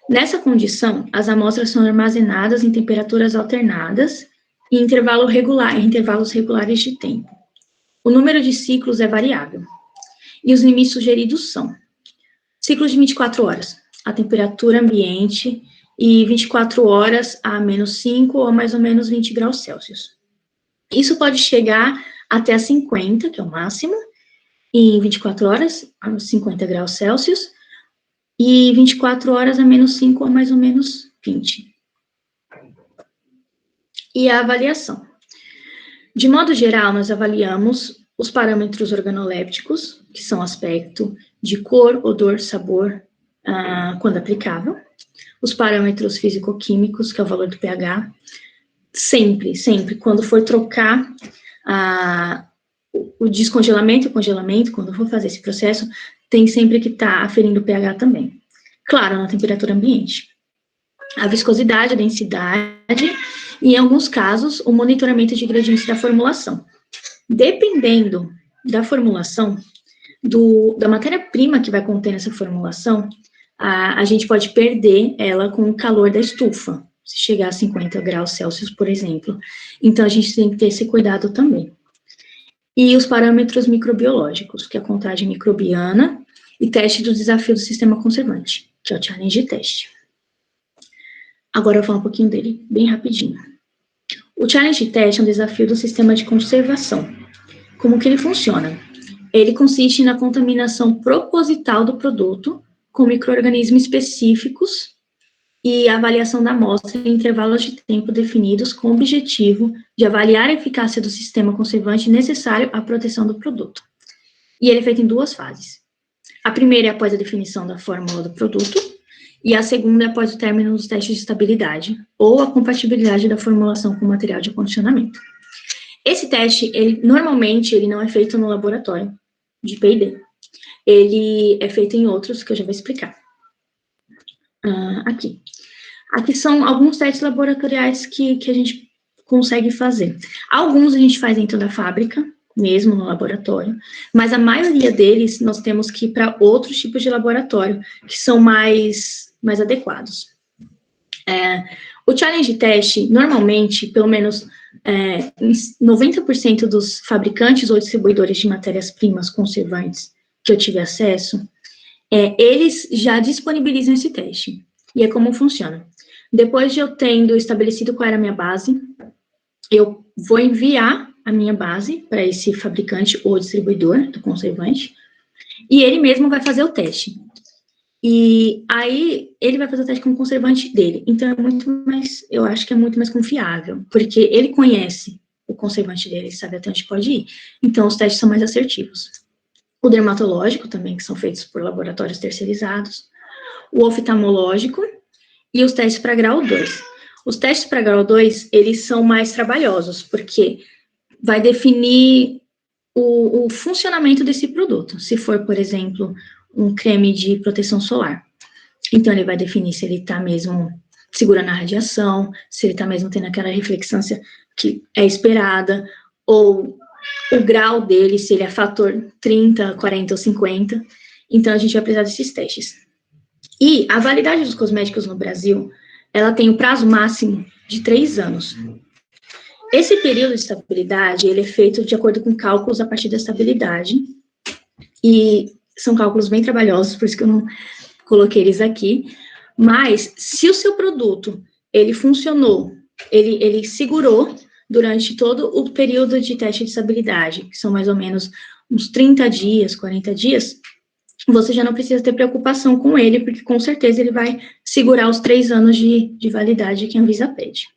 S5: Nessa condição, as amostras são armazenadas em temperaturas alternadas e em intervalos regulares de tempo. O número de ciclos é variável. E os limites sugeridos são ciclos de 24 horas, a temperatura ambiente, e 24 horas a menos 5 ou mais ou menos 20 graus Celsius. Isso pode chegar até a 50, que é o máximo, em 24 horas a 50 graus Celsius, e 24 horas a menos 5 ou mais ou menos 20. E a avaliação. De modo geral, nós avaliamos os parâmetros organolépticos, que são aspecto de cor, odor, sabor, quando aplicável. Os parâmetros físico-químicos, que é o valor do pH. Sempre, quando for trocar o descongelamento e o congelamento, quando for fazer esse processo, tem sempre que estar aferindo o pH também. Claro, na temperatura ambiente. A viscosidade, a densidade e, em alguns casos, o monitoramento de gradientes da formulação. Dependendo da formulação, da matéria-prima que vai conter essa formulação, a gente pode perder ela com o calor da estufa, se chegar a 50 graus Celsius, por exemplo. Então, a gente tem que ter esse cuidado também. E os parâmetros microbiológicos, que é a contagem microbiana e teste do desafio do sistema conservante, que é o challenge test. Agora eu vou falar um pouquinho dele, bem rapidinho. O challenge test é um desafio do sistema de conservação. Como que ele funciona? Ele consiste na contaminação proposital do produto com micro-organismos específicos e a avaliação da amostra em intervalos de tempo definidos com o objetivo de avaliar a eficácia do sistema conservante necessário à proteção do produto. E ele é feito em 2 fases. A primeira é após a definição da fórmula do produto, e a segunda é após o término dos testes de estabilidade, ou a compatibilidade da formulação com o material de acondicionamento. Esse teste, normalmente, ele não é feito no laboratório de P&D. Ele é feito em outros, que eu já vou explicar. Aqui. Aqui são alguns testes laboratoriais que a gente consegue fazer. Alguns a gente faz dentro da fábrica, mesmo no laboratório, mas a maioria deles nós temos que ir para outros tipos de laboratório, que são mais adequados. O challenge test, normalmente, pelo menos 90% dos fabricantes ou distribuidores de matérias-primas conservantes que eu tive acesso, eles já disponibilizam esse teste. E é como funciona. Depois de eu tendo estabelecido qual era a minha base, eu vou enviar a minha base para esse fabricante ou distribuidor do conservante, e ele mesmo vai fazer o teste. E aí, ele vai fazer o teste com o conservante dele. Então, eu acho que é muito mais confiável, porque ele conhece o conservante dele, ele sabe até onde pode ir. Então, os testes são mais assertivos. O dermatológico também, que são feitos por laboratórios terceirizados. O oftalmológico e os testes para grau 2. Os testes para grau 2, eles são mais trabalhosos, porque vai definir o funcionamento desse produto. Se for, por exemplo, um creme de proteção solar. Então, ele vai definir se ele está mesmo segurando a radiação, se ele está mesmo tendo aquela reflexância que é esperada, ou o grau dele, se ele é fator 30, 40 ou 50. Então, a gente vai precisar desses testes. E a validade dos cosméticos no Brasil, ela tem o prazo máximo de 3 anos. Esse período de estabilidade, ele é feito de acordo com cálculos a partir da estabilidade, e são cálculos bem trabalhosos, por isso que eu não coloquei eles aqui, mas se o seu produto, ele funcionou, ele segurou durante todo o período de teste de estabilidade, que são mais ou menos uns 30 dias, 40 dias, você já não precisa ter preocupação com ele, porque com certeza ele vai segurar os 3 anos de validade que a Anvisa pede,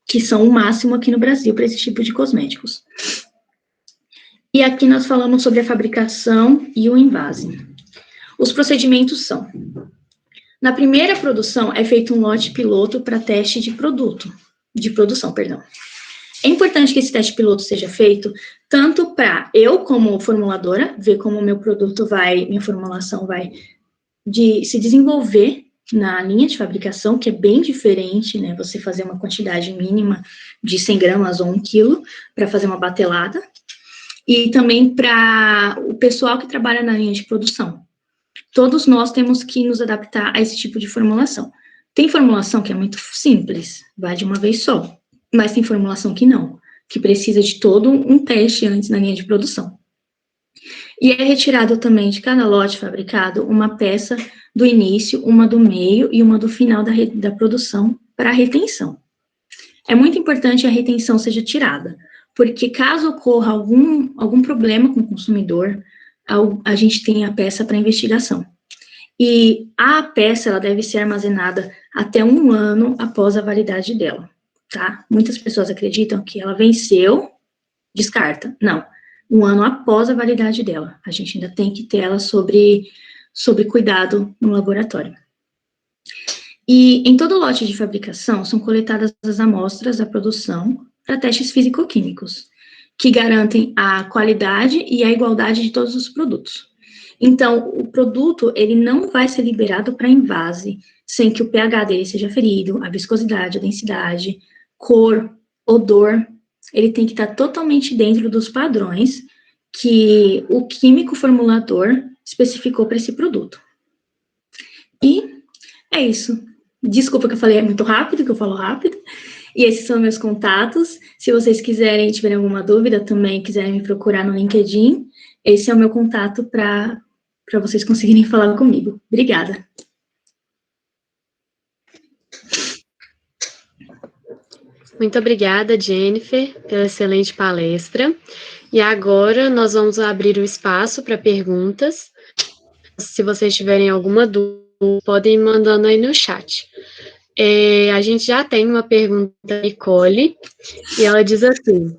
S5: que são o máximo aqui no Brasil para esse tipo de cosméticos. E aqui nós falamos sobre a fabricação e o invase. Os procedimentos são: na primeira produção é feito um lote piloto para teste de produção. É importante que esse teste piloto seja feito tanto para eu, como formuladora, ver como o meu produto minha formulação vai se desenvolver na linha de fabricação, que é bem diferente, né? Você fazer uma quantidade mínima de 100 gramas ou 1 quilo para fazer uma batelada. E também para o pessoal que trabalha na linha de produção. Todos nós temos que nos adaptar a esse tipo de formulação. Tem formulação que é muito simples, vai de uma vez só, mas tem formulação que não, que precisa de todo um teste antes na linha de produção. E é retirado também de cada lote fabricado uma peça do início, uma do meio e uma do final da produção para retenção. É muito importante a retenção seja tirada, porque caso ocorra algum problema com o consumidor, a gente tem a peça para investigação. E a peça, ela deve ser armazenada até 1 ano após a validade dela, tá? Muitas pessoas acreditam que ela venceu, descarta. Não, 1 ano após a validade dela. A gente ainda tem que ter ela sob cuidado no laboratório. E em todo lote de fabricação, são coletadas as amostras da produção para testes físico-químicos, que garantem a qualidade e a igualdade de todos os produtos. Então, o produto, ele não vai ser liberado para invase, sem que o pH dele seja ferido, a viscosidade, a densidade, cor, odor, ele tem que estar totalmente dentro dos padrões que o químico formulador especificou para esse produto. E é isso. Desculpa que eu falei muito rápido, que eu falo rápido. E esses são meus contatos. Se vocês quiserem, tiverem alguma dúvida também, quiserem me procurar no LinkedIn, esse é o meu contato para vocês conseguirem falar comigo. Obrigada.
S1: Muito obrigada, Jennifer, pela excelente palestra. E agora nós vamos abrir o espaço para perguntas. Se vocês tiverem alguma dúvida, podem ir mandando aí no chat. A gente já tem uma pergunta da Nicole, e ela diz assim: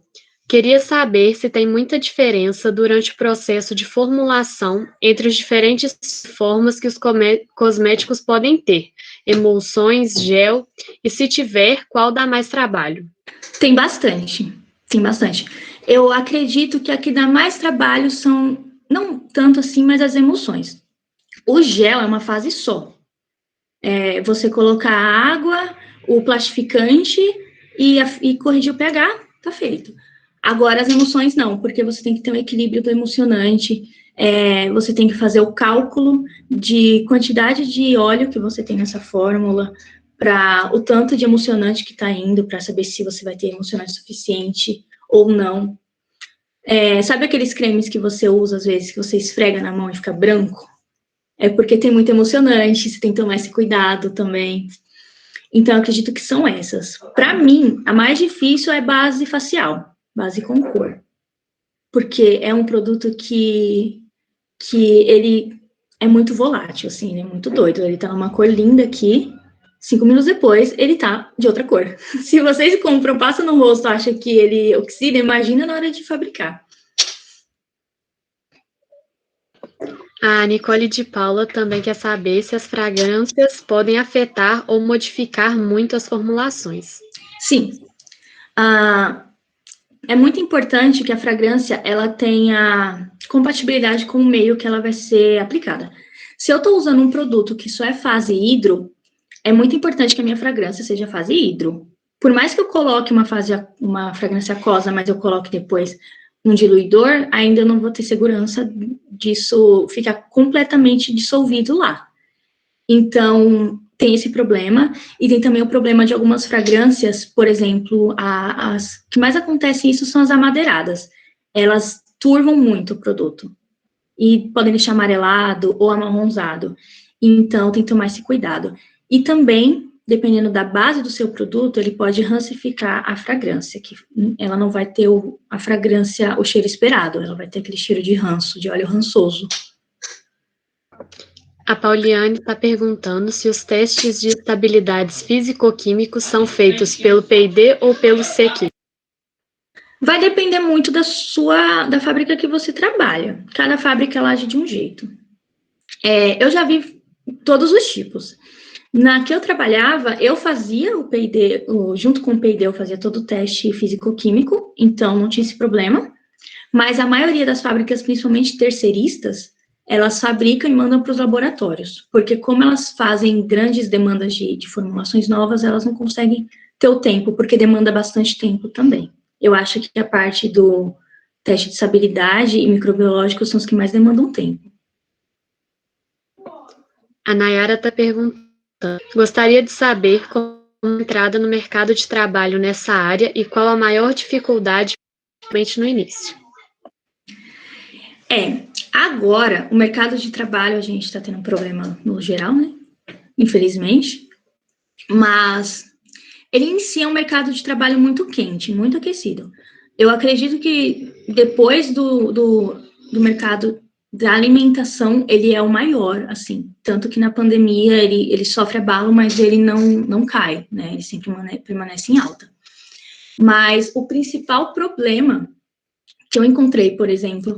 S1: queria saber se tem muita diferença durante o processo de formulação entre as diferentes formas que os cosméticos podem ter, emulsões, gel, e se tiver, qual dá mais trabalho?
S5: Tem bastante. Eu acredito que a que dá mais trabalho são, não tanto assim, mas as emulsões. O gel é uma fase só. Você colocar a água, o plastificante e corrigir o pH, tá feito. Agora, as emulsões não, porque você tem que ter um equilíbrio do emulsionante, você tem que fazer o cálculo de quantidade de óleo que você tem nessa fórmula, para o tanto de emulsionante que está indo, para saber se você vai ter emulsionante suficiente ou não. Sabe aqueles cremes que você usa, às vezes, que você esfrega na mão e fica branco? É porque tem muito emulsionante, você tem que tomar esse cuidado também. Então, eu acredito que são essas. Para mim, a mais difícil é base facial, base com cor. Porque é um produto que ele é muito volátil, assim, ele é muito doido. Ele tá numa cor linda aqui, 5 minutos depois, ele tá de outra cor. Se vocês compram, passam no rosto, acham que ele oxida, imagina na hora de fabricar.
S1: A Nicole de Paula também quer saber se as fragrâncias podem afetar ou modificar muito as formulações.
S5: Sim. É muito importante que a fragrância ela tenha compatibilidade com o meio que ela vai ser aplicada. Se eu estou usando um produto que só é fase hidro, é muito importante que a minha fragrância seja fase hidro. Por mais que eu coloque uma fragrância aquosa, mas eu coloque depois um diluidor, ainda não vou ter segurança disso ficar completamente dissolvido lá. Então, tem esse problema, e tem também o problema de algumas fragrâncias, por exemplo, as que mais acontece isso são as amadeiradas. Elas turvam muito o produto, e podem deixar amarelado ou amarronzado. Então, tem que tomar esse cuidado. E também, dependendo da base do seu produto, ele pode rancificar a fragrância, que ela não vai ter a fragrância, o cheiro esperado, ela vai ter aquele cheiro de ranço, de óleo rançoso.
S1: A Pauliane está perguntando se os testes de estabilidades físico-químicos são feitos pelo P&D ou pelo CQ.
S5: Vai depender muito da fábrica que você trabalha. Cada fábrica ela age de um jeito. Eu já vi todos os tipos. Na que eu trabalhava, eu fazia o P&D, junto com o P&D, eu fazia todo o teste físico-químico, então não tinha esse problema. Mas a maioria das fábricas, principalmente terceiristas, elas fabricam e mandam para os laboratórios, porque como elas fazem grandes demandas de formulações novas, elas não conseguem ter o tempo, porque demanda bastante tempo também. Eu acho que a parte do teste de estabilidade e microbiológico são os que mais demandam tempo.
S1: A Nayara está perguntando, gostaria de saber como a entrada no mercado de trabalho nessa área e qual a maior dificuldade, principalmente no início.
S5: Agora, o mercado de trabalho, a gente está tendo um problema no geral, né? Infelizmente. Mas ele inicia um mercado de trabalho muito quente, muito aquecido. Eu acredito que depois do mercado da alimentação, ele é o maior, assim. Tanto que na pandemia ele sofre abalo, mas ele não cai, né? Ele sempre permanece em alta. Mas o principal problema que eu encontrei, por exemplo,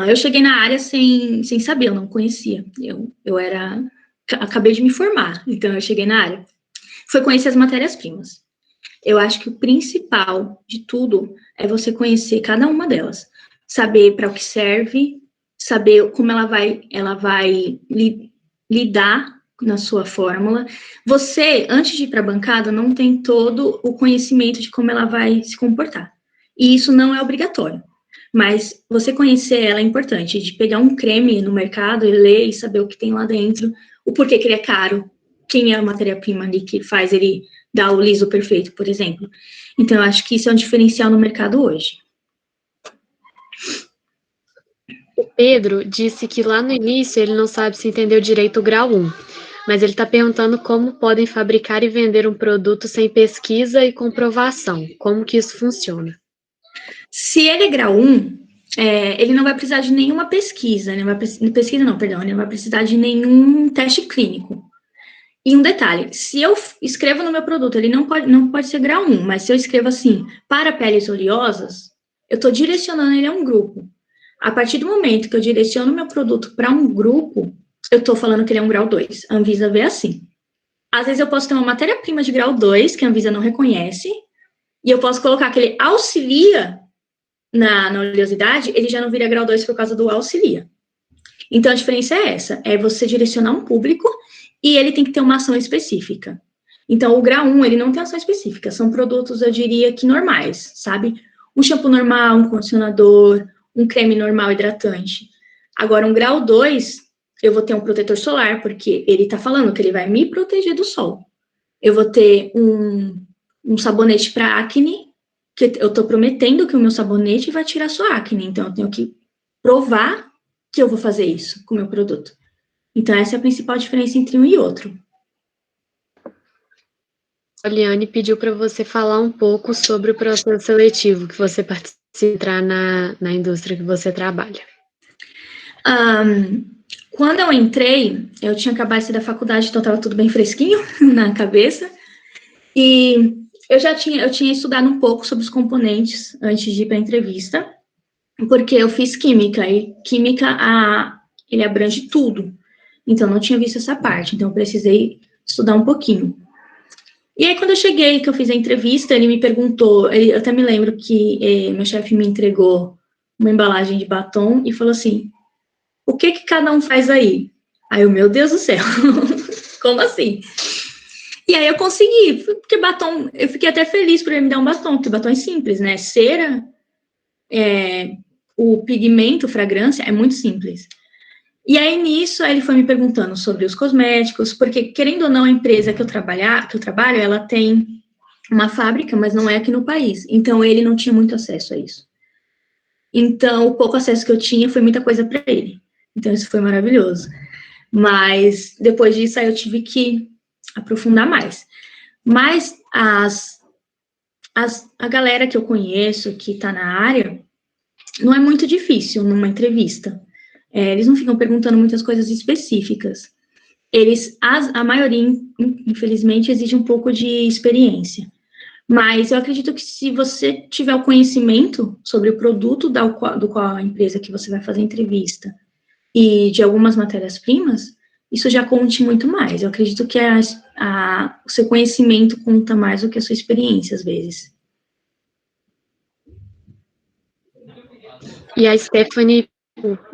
S5: eu cheguei na área sem saber, eu não conhecia. Acabei de me formar, então eu cheguei na área. Foi conhecer as matérias-primas. Eu acho que o principal de tudo é você conhecer cada uma delas. Saber para o que serve, saber como ela vai lidar na sua fórmula. Você, antes de ir para a bancada, não tem todo o conhecimento de como ela vai se comportar. E isso não é obrigatório. Mas você conhecer ela é importante, de pegar um creme no mercado e ler e saber o que tem lá dentro, o porquê que ele é caro, quem é a matéria-prima ali que faz ele dar o liso perfeito, por exemplo. Então, eu acho que isso é um diferencial no mercado hoje.
S1: O Pedro disse que lá no início ele não sabe se entendeu direito o grau 1, mas ele está perguntando como podem fabricar e vender um produto sem pesquisa e comprovação, como que isso funciona.
S5: Se ele é grau 1, ele não vai precisar de nenhuma pesquisa, ele não vai precisar de nenhum teste clínico. E um detalhe, se eu escrevo no meu produto, ele não pode ser grau 1, mas se eu escrevo assim, para peles oleosas, eu estou direcionando ele a um grupo. A partir do momento que eu direciono meu produto para um grupo, eu estou falando que ele é um grau 2. A Anvisa vê assim. Às vezes eu posso ter uma matéria-prima de grau 2, que a Anvisa não reconhece, e eu posso colocar que ele auxilia na oleosidade, ele já não vira grau 2 por causa do auxilia. Então, a diferença é essa, é você direcionar um público e ele tem que ter uma ação específica. Então, o grau 1, ele não tem ação específica, são produtos, eu diria que normais, sabe? Um shampoo normal, um condicionador, um creme normal hidratante. Agora, um grau 2, eu vou ter um protetor solar, porque ele tá falando que ele vai me proteger do sol. Eu vou ter um sabonete para acne, que eu tô prometendo que o meu sabonete vai tirar sua acne, então eu tenho que provar que eu vou fazer isso com o meu produto. Então, essa é a principal diferença entre um e outro.
S1: A Liane pediu para você falar um pouco sobre o processo seletivo que você participa entrar na indústria que você trabalha.
S5: Quando eu entrei, eu tinha acabado de sair da faculdade, então estava tudo bem fresquinho na cabeça. E eu tinha estudado um pouco sobre os componentes antes de ir para a entrevista, porque eu fiz química, e química, ele abrange tudo. Então, não tinha visto essa parte, então eu precisei estudar um pouquinho. E aí, quando eu cheguei, que eu fiz a entrevista, ele me perguntou, eu até me lembro que meu chefe me entregou uma embalagem de batom e falou assim, o que cada um faz aí? Aí eu, meu Deus do céu, como assim? E aí eu consegui, porque batom, eu fiquei até feliz por ele me dar um batom, porque batom é simples, né? Cera, o pigmento, fragrância, é muito simples. E aí, nisso, ele foi me perguntando sobre os cosméticos, porque, querendo ou não, a empresa que eu trabalho, ela tem uma fábrica, mas não é aqui no país. Então, ele não tinha muito acesso a isso. Então, o pouco acesso que eu tinha foi muita coisa para ele. Então, isso foi maravilhoso. Mas, depois disso, aí eu tive que aprofundar mais. Mas, a galera que eu conheço, que está na área, não é muito difícil numa entrevista. Eles não ficam perguntando muitas coisas específicas. A maioria, infelizmente, exige um pouco de experiência. Mas eu acredito que se você tiver o conhecimento sobre o produto do qual a empresa que você vai fazer a entrevista e de algumas matérias-primas, isso já conte muito mais. Eu acredito que o seu conhecimento conta mais do que a sua experiência, às vezes.
S1: E a Stephanie,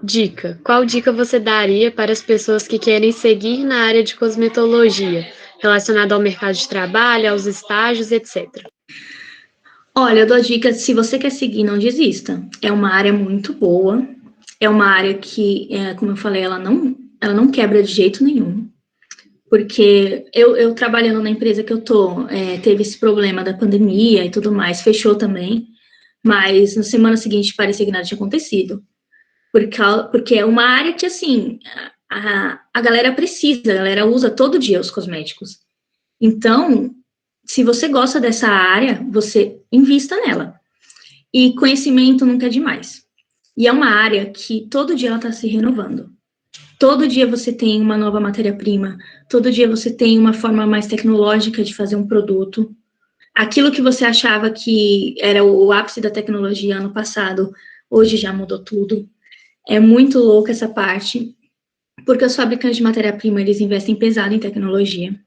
S1: dica. Qual dica você daria para as pessoas que querem seguir na área de cosmetologia, relacionada ao mercado de trabalho, aos estágios, etc.?
S5: Olha, eu dou a dica, se você quer seguir, não desista. É uma área muito boa, é uma área que, como eu falei, ela não quebra de jeito nenhum. Porque eu trabalhando na empresa que eu tô, teve esse problema da pandemia e tudo mais, fechou também, mas na semana seguinte parecia que nada tinha acontecido. Porque é uma área que, assim, a galera precisa, a galera usa todo dia os cosméticos. Então, se você gosta dessa área, você invista nela. E conhecimento nunca é demais. E é uma área que todo dia ela está se renovando. Todo dia você tem uma nova matéria-prima, todo dia você tem uma forma mais tecnológica de fazer um produto. Aquilo que você achava que era o ápice da tecnologia ano passado, hoje já mudou tudo. É muito louco essa parte, porque os fabricantes de matéria-prima, eles investem pesado em tecnologia.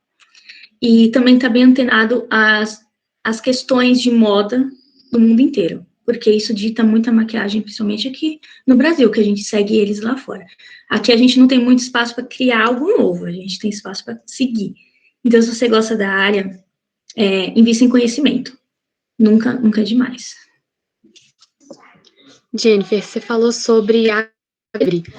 S5: E também está bem antenado às questões de moda do mundo inteiro, porque isso dita muita maquiagem, principalmente aqui no Brasil, que a gente segue eles lá fora. Aqui a gente não tem muito espaço para criar algo novo, a gente tem espaço para seguir. Então, se você gosta da área, invista em conhecimento. Nunca é demais.
S1: Jennifer, você falou sobre água livre.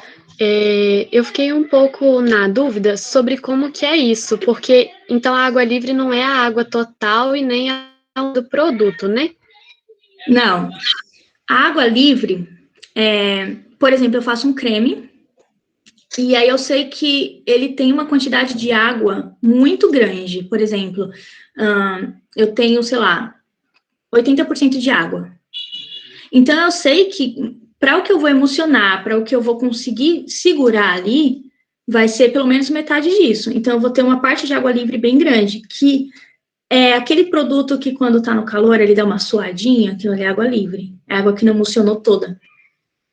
S1: Eu fiquei um pouco na dúvida sobre como que é isso, porque então a água livre não é a água total e nem a do produto, né?
S5: Não. A água livre, por exemplo, eu faço um creme, e aí eu sei que ele tem uma quantidade de água muito grande. Por exemplo, eu tenho, sei lá, 80% de água. Então, eu sei que para o que eu vou emulsionar, para o que eu vou conseguir segurar ali, vai ser pelo menos metade disso. Então, eu vou ter uma parte de água livre bem grande, que é aquele produto que quando está no calor, ele dá uma suadinha, aquilo ali é água livre. É água que não emulsionou toda.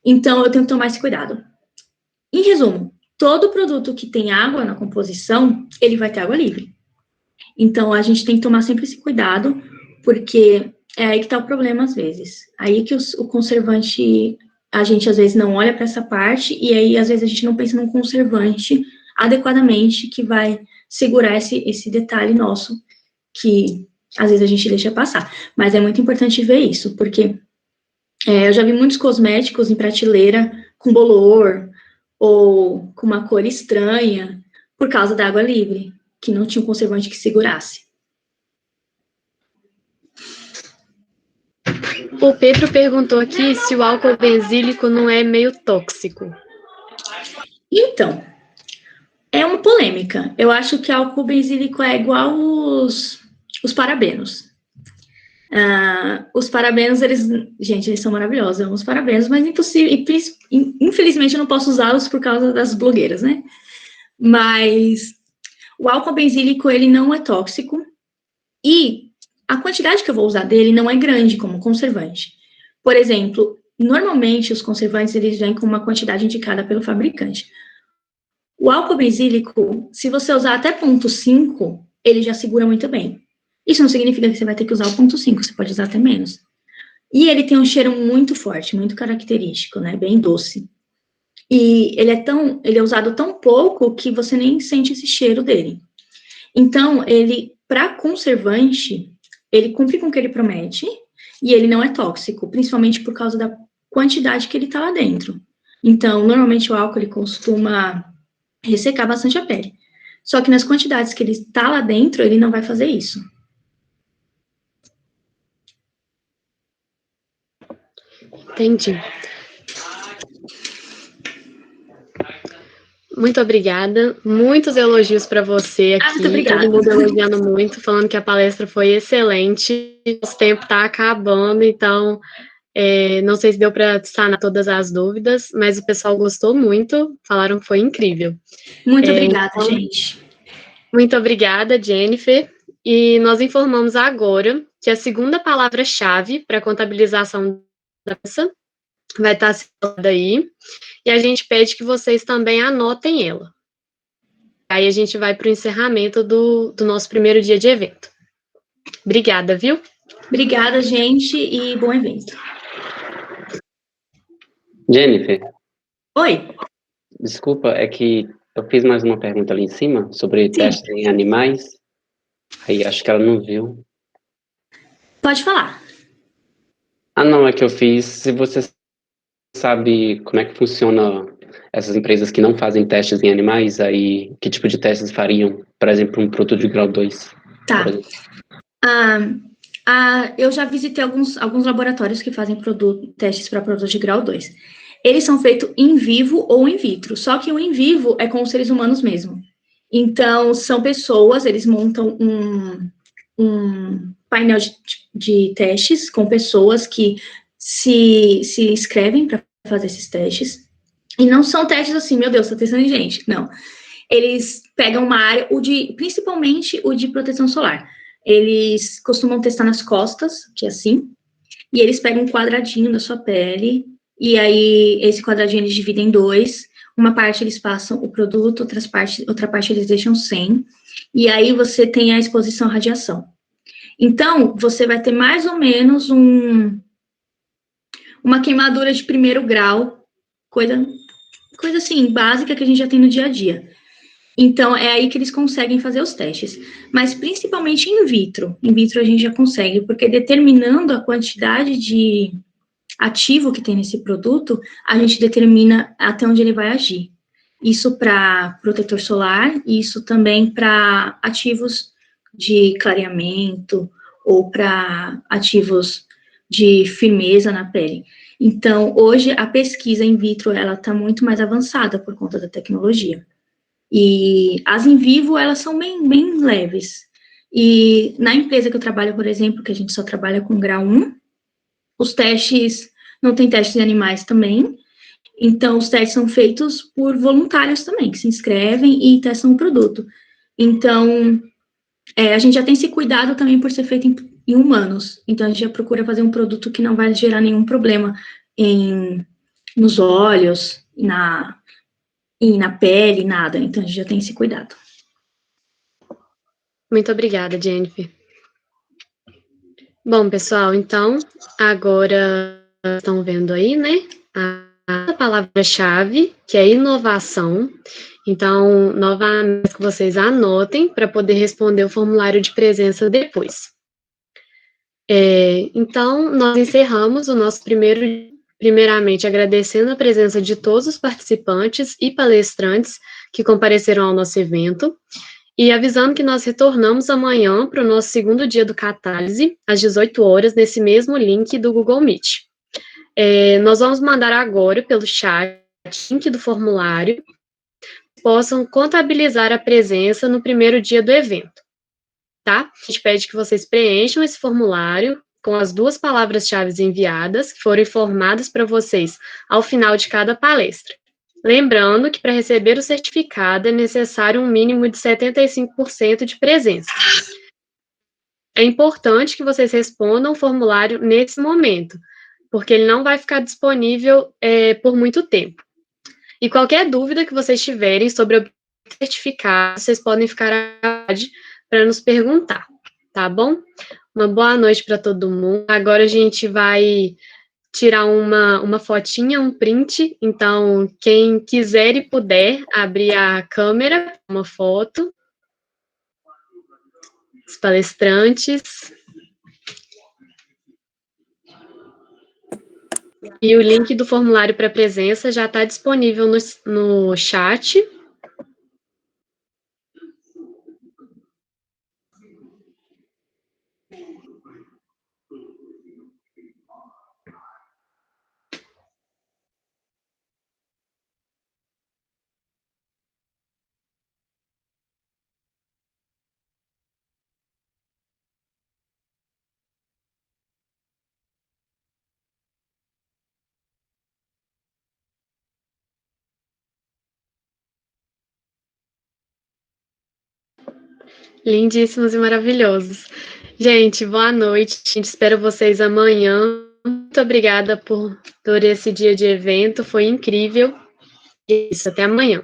S5: Então, eu tenho que tomar esse cuidado. Em resumo, todo produto que tem água na composição, ele vai ter água livre. Então, a gente tem que tomar sempre esse cuidado, porque é aí que está o problema, às vezes. Aí que o conservante, a gente, às vezes, não olha para essa parte, e aí, às vezes, a gente não pensa num conservante adequadamente que vai segurar esse detalhe nosso, que, às vezes, a gente deixa passar. Mas é muito importante ver isso, porque eu já vi muitos cosméticos em prateleira com bolor, ou com uma cor estranha, por causa da água livre, que não tinha um conservante que segurasse.
S1: O Pedro perguntou aqui se o álcool benzílico não é meio tóxico.
S5: Então, é uma polêmica. Eu acho que álcool benzílico é igual os parabenos. Os parabenos, eles são maravilhosos, eu amo os parabenos, mas infelizmente eu não posso usá-los por causa das blogueiras, né? Mas o álcool benzílico, ele não é tóxico e a quantidade que eu vou usar dele não é grande como conservante. Por exemplo, normalmente os conservantes, eles vêm com uma quantidade indicada pelo fabricante. O álcool benzílico, se você usar até 0,5, ele já segura muito bem. Isso não significa que você vai ter que usar o 0,5, você pode usar até menos. E ele tem um cheiro muito forte, muito característico, né? Bem doce. E ele é usado tão pouco que você nem sente esse cheiro dele. Então, para conservante, ele cumpre com o que ele promete, e ele não é tóxico, principalmente por causa da quantidade que ele está lá dentro. Então, normalmente o álcool ele costuma ressecar bastante a pele. Só que nas quantidades que ele está lá dentro, ele não vai fazer isso.
S1: Entendi. Muito obrigada. Muitos elogios para você aqui.
S5: Muito obrigada.
S1: Todo mundo elogiando muito, falando que a palestra foi excelente. O tempo está acabando, então não sei se deu para sanar todas as dúvidas, mas o pessoal gostou muito, falaram que foi incrível.
S5: Muito obrigada, então, gente.
S1: Muito obrigada, Jennifer. E nós informamos agora que a segunda palavra-chave para contabilização da peça vai estar citada aí, e a gente pede que vocês também anotem ela. Aí a gente vai para o encerramento do nosso primeiro dia de evento. Obrigada, viu?
S5: Obrigada, gente, e bom evento.
S4: Jennifer.
S5: Oi.
S4: Desculpa, é que eu fiz mais uma pergunta ali em cima sobre testes em animais. Aí acho que ela não viu.
S5: Pode falar.
S4: Não, é que eu fiz. Se você sabe como é que funciona essas empresas que não fazem testes em animais, aí que tipo de testes fariam? Por exemplo, um produto de grau 2.
S5: Tá. Eu já visitei alguns laboratórios que fazem testes para produtos de grau 2. Eles são feitos em vivo ou in vitro, só que o in vivo é com os seres humanos mesmo. Então, são pessoas, eles montam um painel de testes com pessoas que se inscrevem para fazer esses testes. E não são testes assim, meu Deus, tá testando em gente. Não. Eles pegam uma área, principalmente o de proteção solar. Eles costumam testar nas costas, que é assim, e eles pegam um quadradinho da sua pele, e aí esse quadradinho eles dividem em dois. Uma parte eles passam o produto, outra parte eles deixam sem, e aí você tem a exposição à radiação. Então, você vai ter mais ou menos uma queimadura de primeiro grau, coisa assim, básica que a gente já tem no dia a dia. Então, é aí que eles conseguem fazer os testes. Mas, principalmente in vitro. In vitro a gente já consegue, porque determinando a quantidade de ativo que tem nesse produto, a gente determina até onde ele vai agir. Isso para protetor solar, e isso também para ativos de clareamento ou para ativos de firmeza na pele. Então, hoje, a pesquisa in vitro, ela está muito mais avançada por conta da tecnologia. E as em vivo, elas são bem leves. E na empresa que eu trabalho, por exemplo, que a gente só trabalha com grau 1, os testes, não tem testes em animais também, então os testes são feitos por voluntários também, que se inscrevem e testam o produto. Então, a gente já tem esse cuidado também por ser feito em humanos, então a gente já procura fazer um produto que não vai gerar nenhum problema nos olhos, e na pele, nada. Então, a gente já tem esse cuidado.
S1: Muito obrigada, Jennifer. Bom, pessoal, então, agora estão vendo aí, né, a palavra-chave, que é inovação. Então, novamente, que vocês anotem para poder responder o formulário de presença depois. Então, nós encerramos o nosso primeiramente agradecendo a presença de todos os participantes e palestrantes que compareceram ao nosso evento, e avisando que nós retornamos amanhã para o nosso segundo dia do Catálise, às 18 horas, nesse mesmo link do Google Meet. Nós vamos mandar agora pelo chat o link do formulário, possam contabilizar a presença no primeiro dia do evento, tá? A gente pede que vocês preencham esse formulário com as 2 palavras-chave enviadas, que foram informadas para vocês ao final de cada palestra. Lembrando que para receber o certificado é necessário um mínimo de 75% de presença. É importante que vocês respondam o formulário nesse momento, porque ele não vai ficar disponível por muito tempo. E qualquer dúvida que vocês tiverem sobre o certificado, vocês podem ficar à vontade para nos perguntar, tá bom? Uma boa noite para todo mundo. Agora a gente vai tirar uma fotinha, um print. Então, quem quiser e puder abrir a câmera, uma foto. Os palestrantes. E o link do formulário para presença já está disponível no chat. Lindíssimos e maravilhosos. Gente, boa noite. A gente espera vocês amanhã. Muito obrigada por esse dia de evento. Foi incrível. E é isso, até amanhã.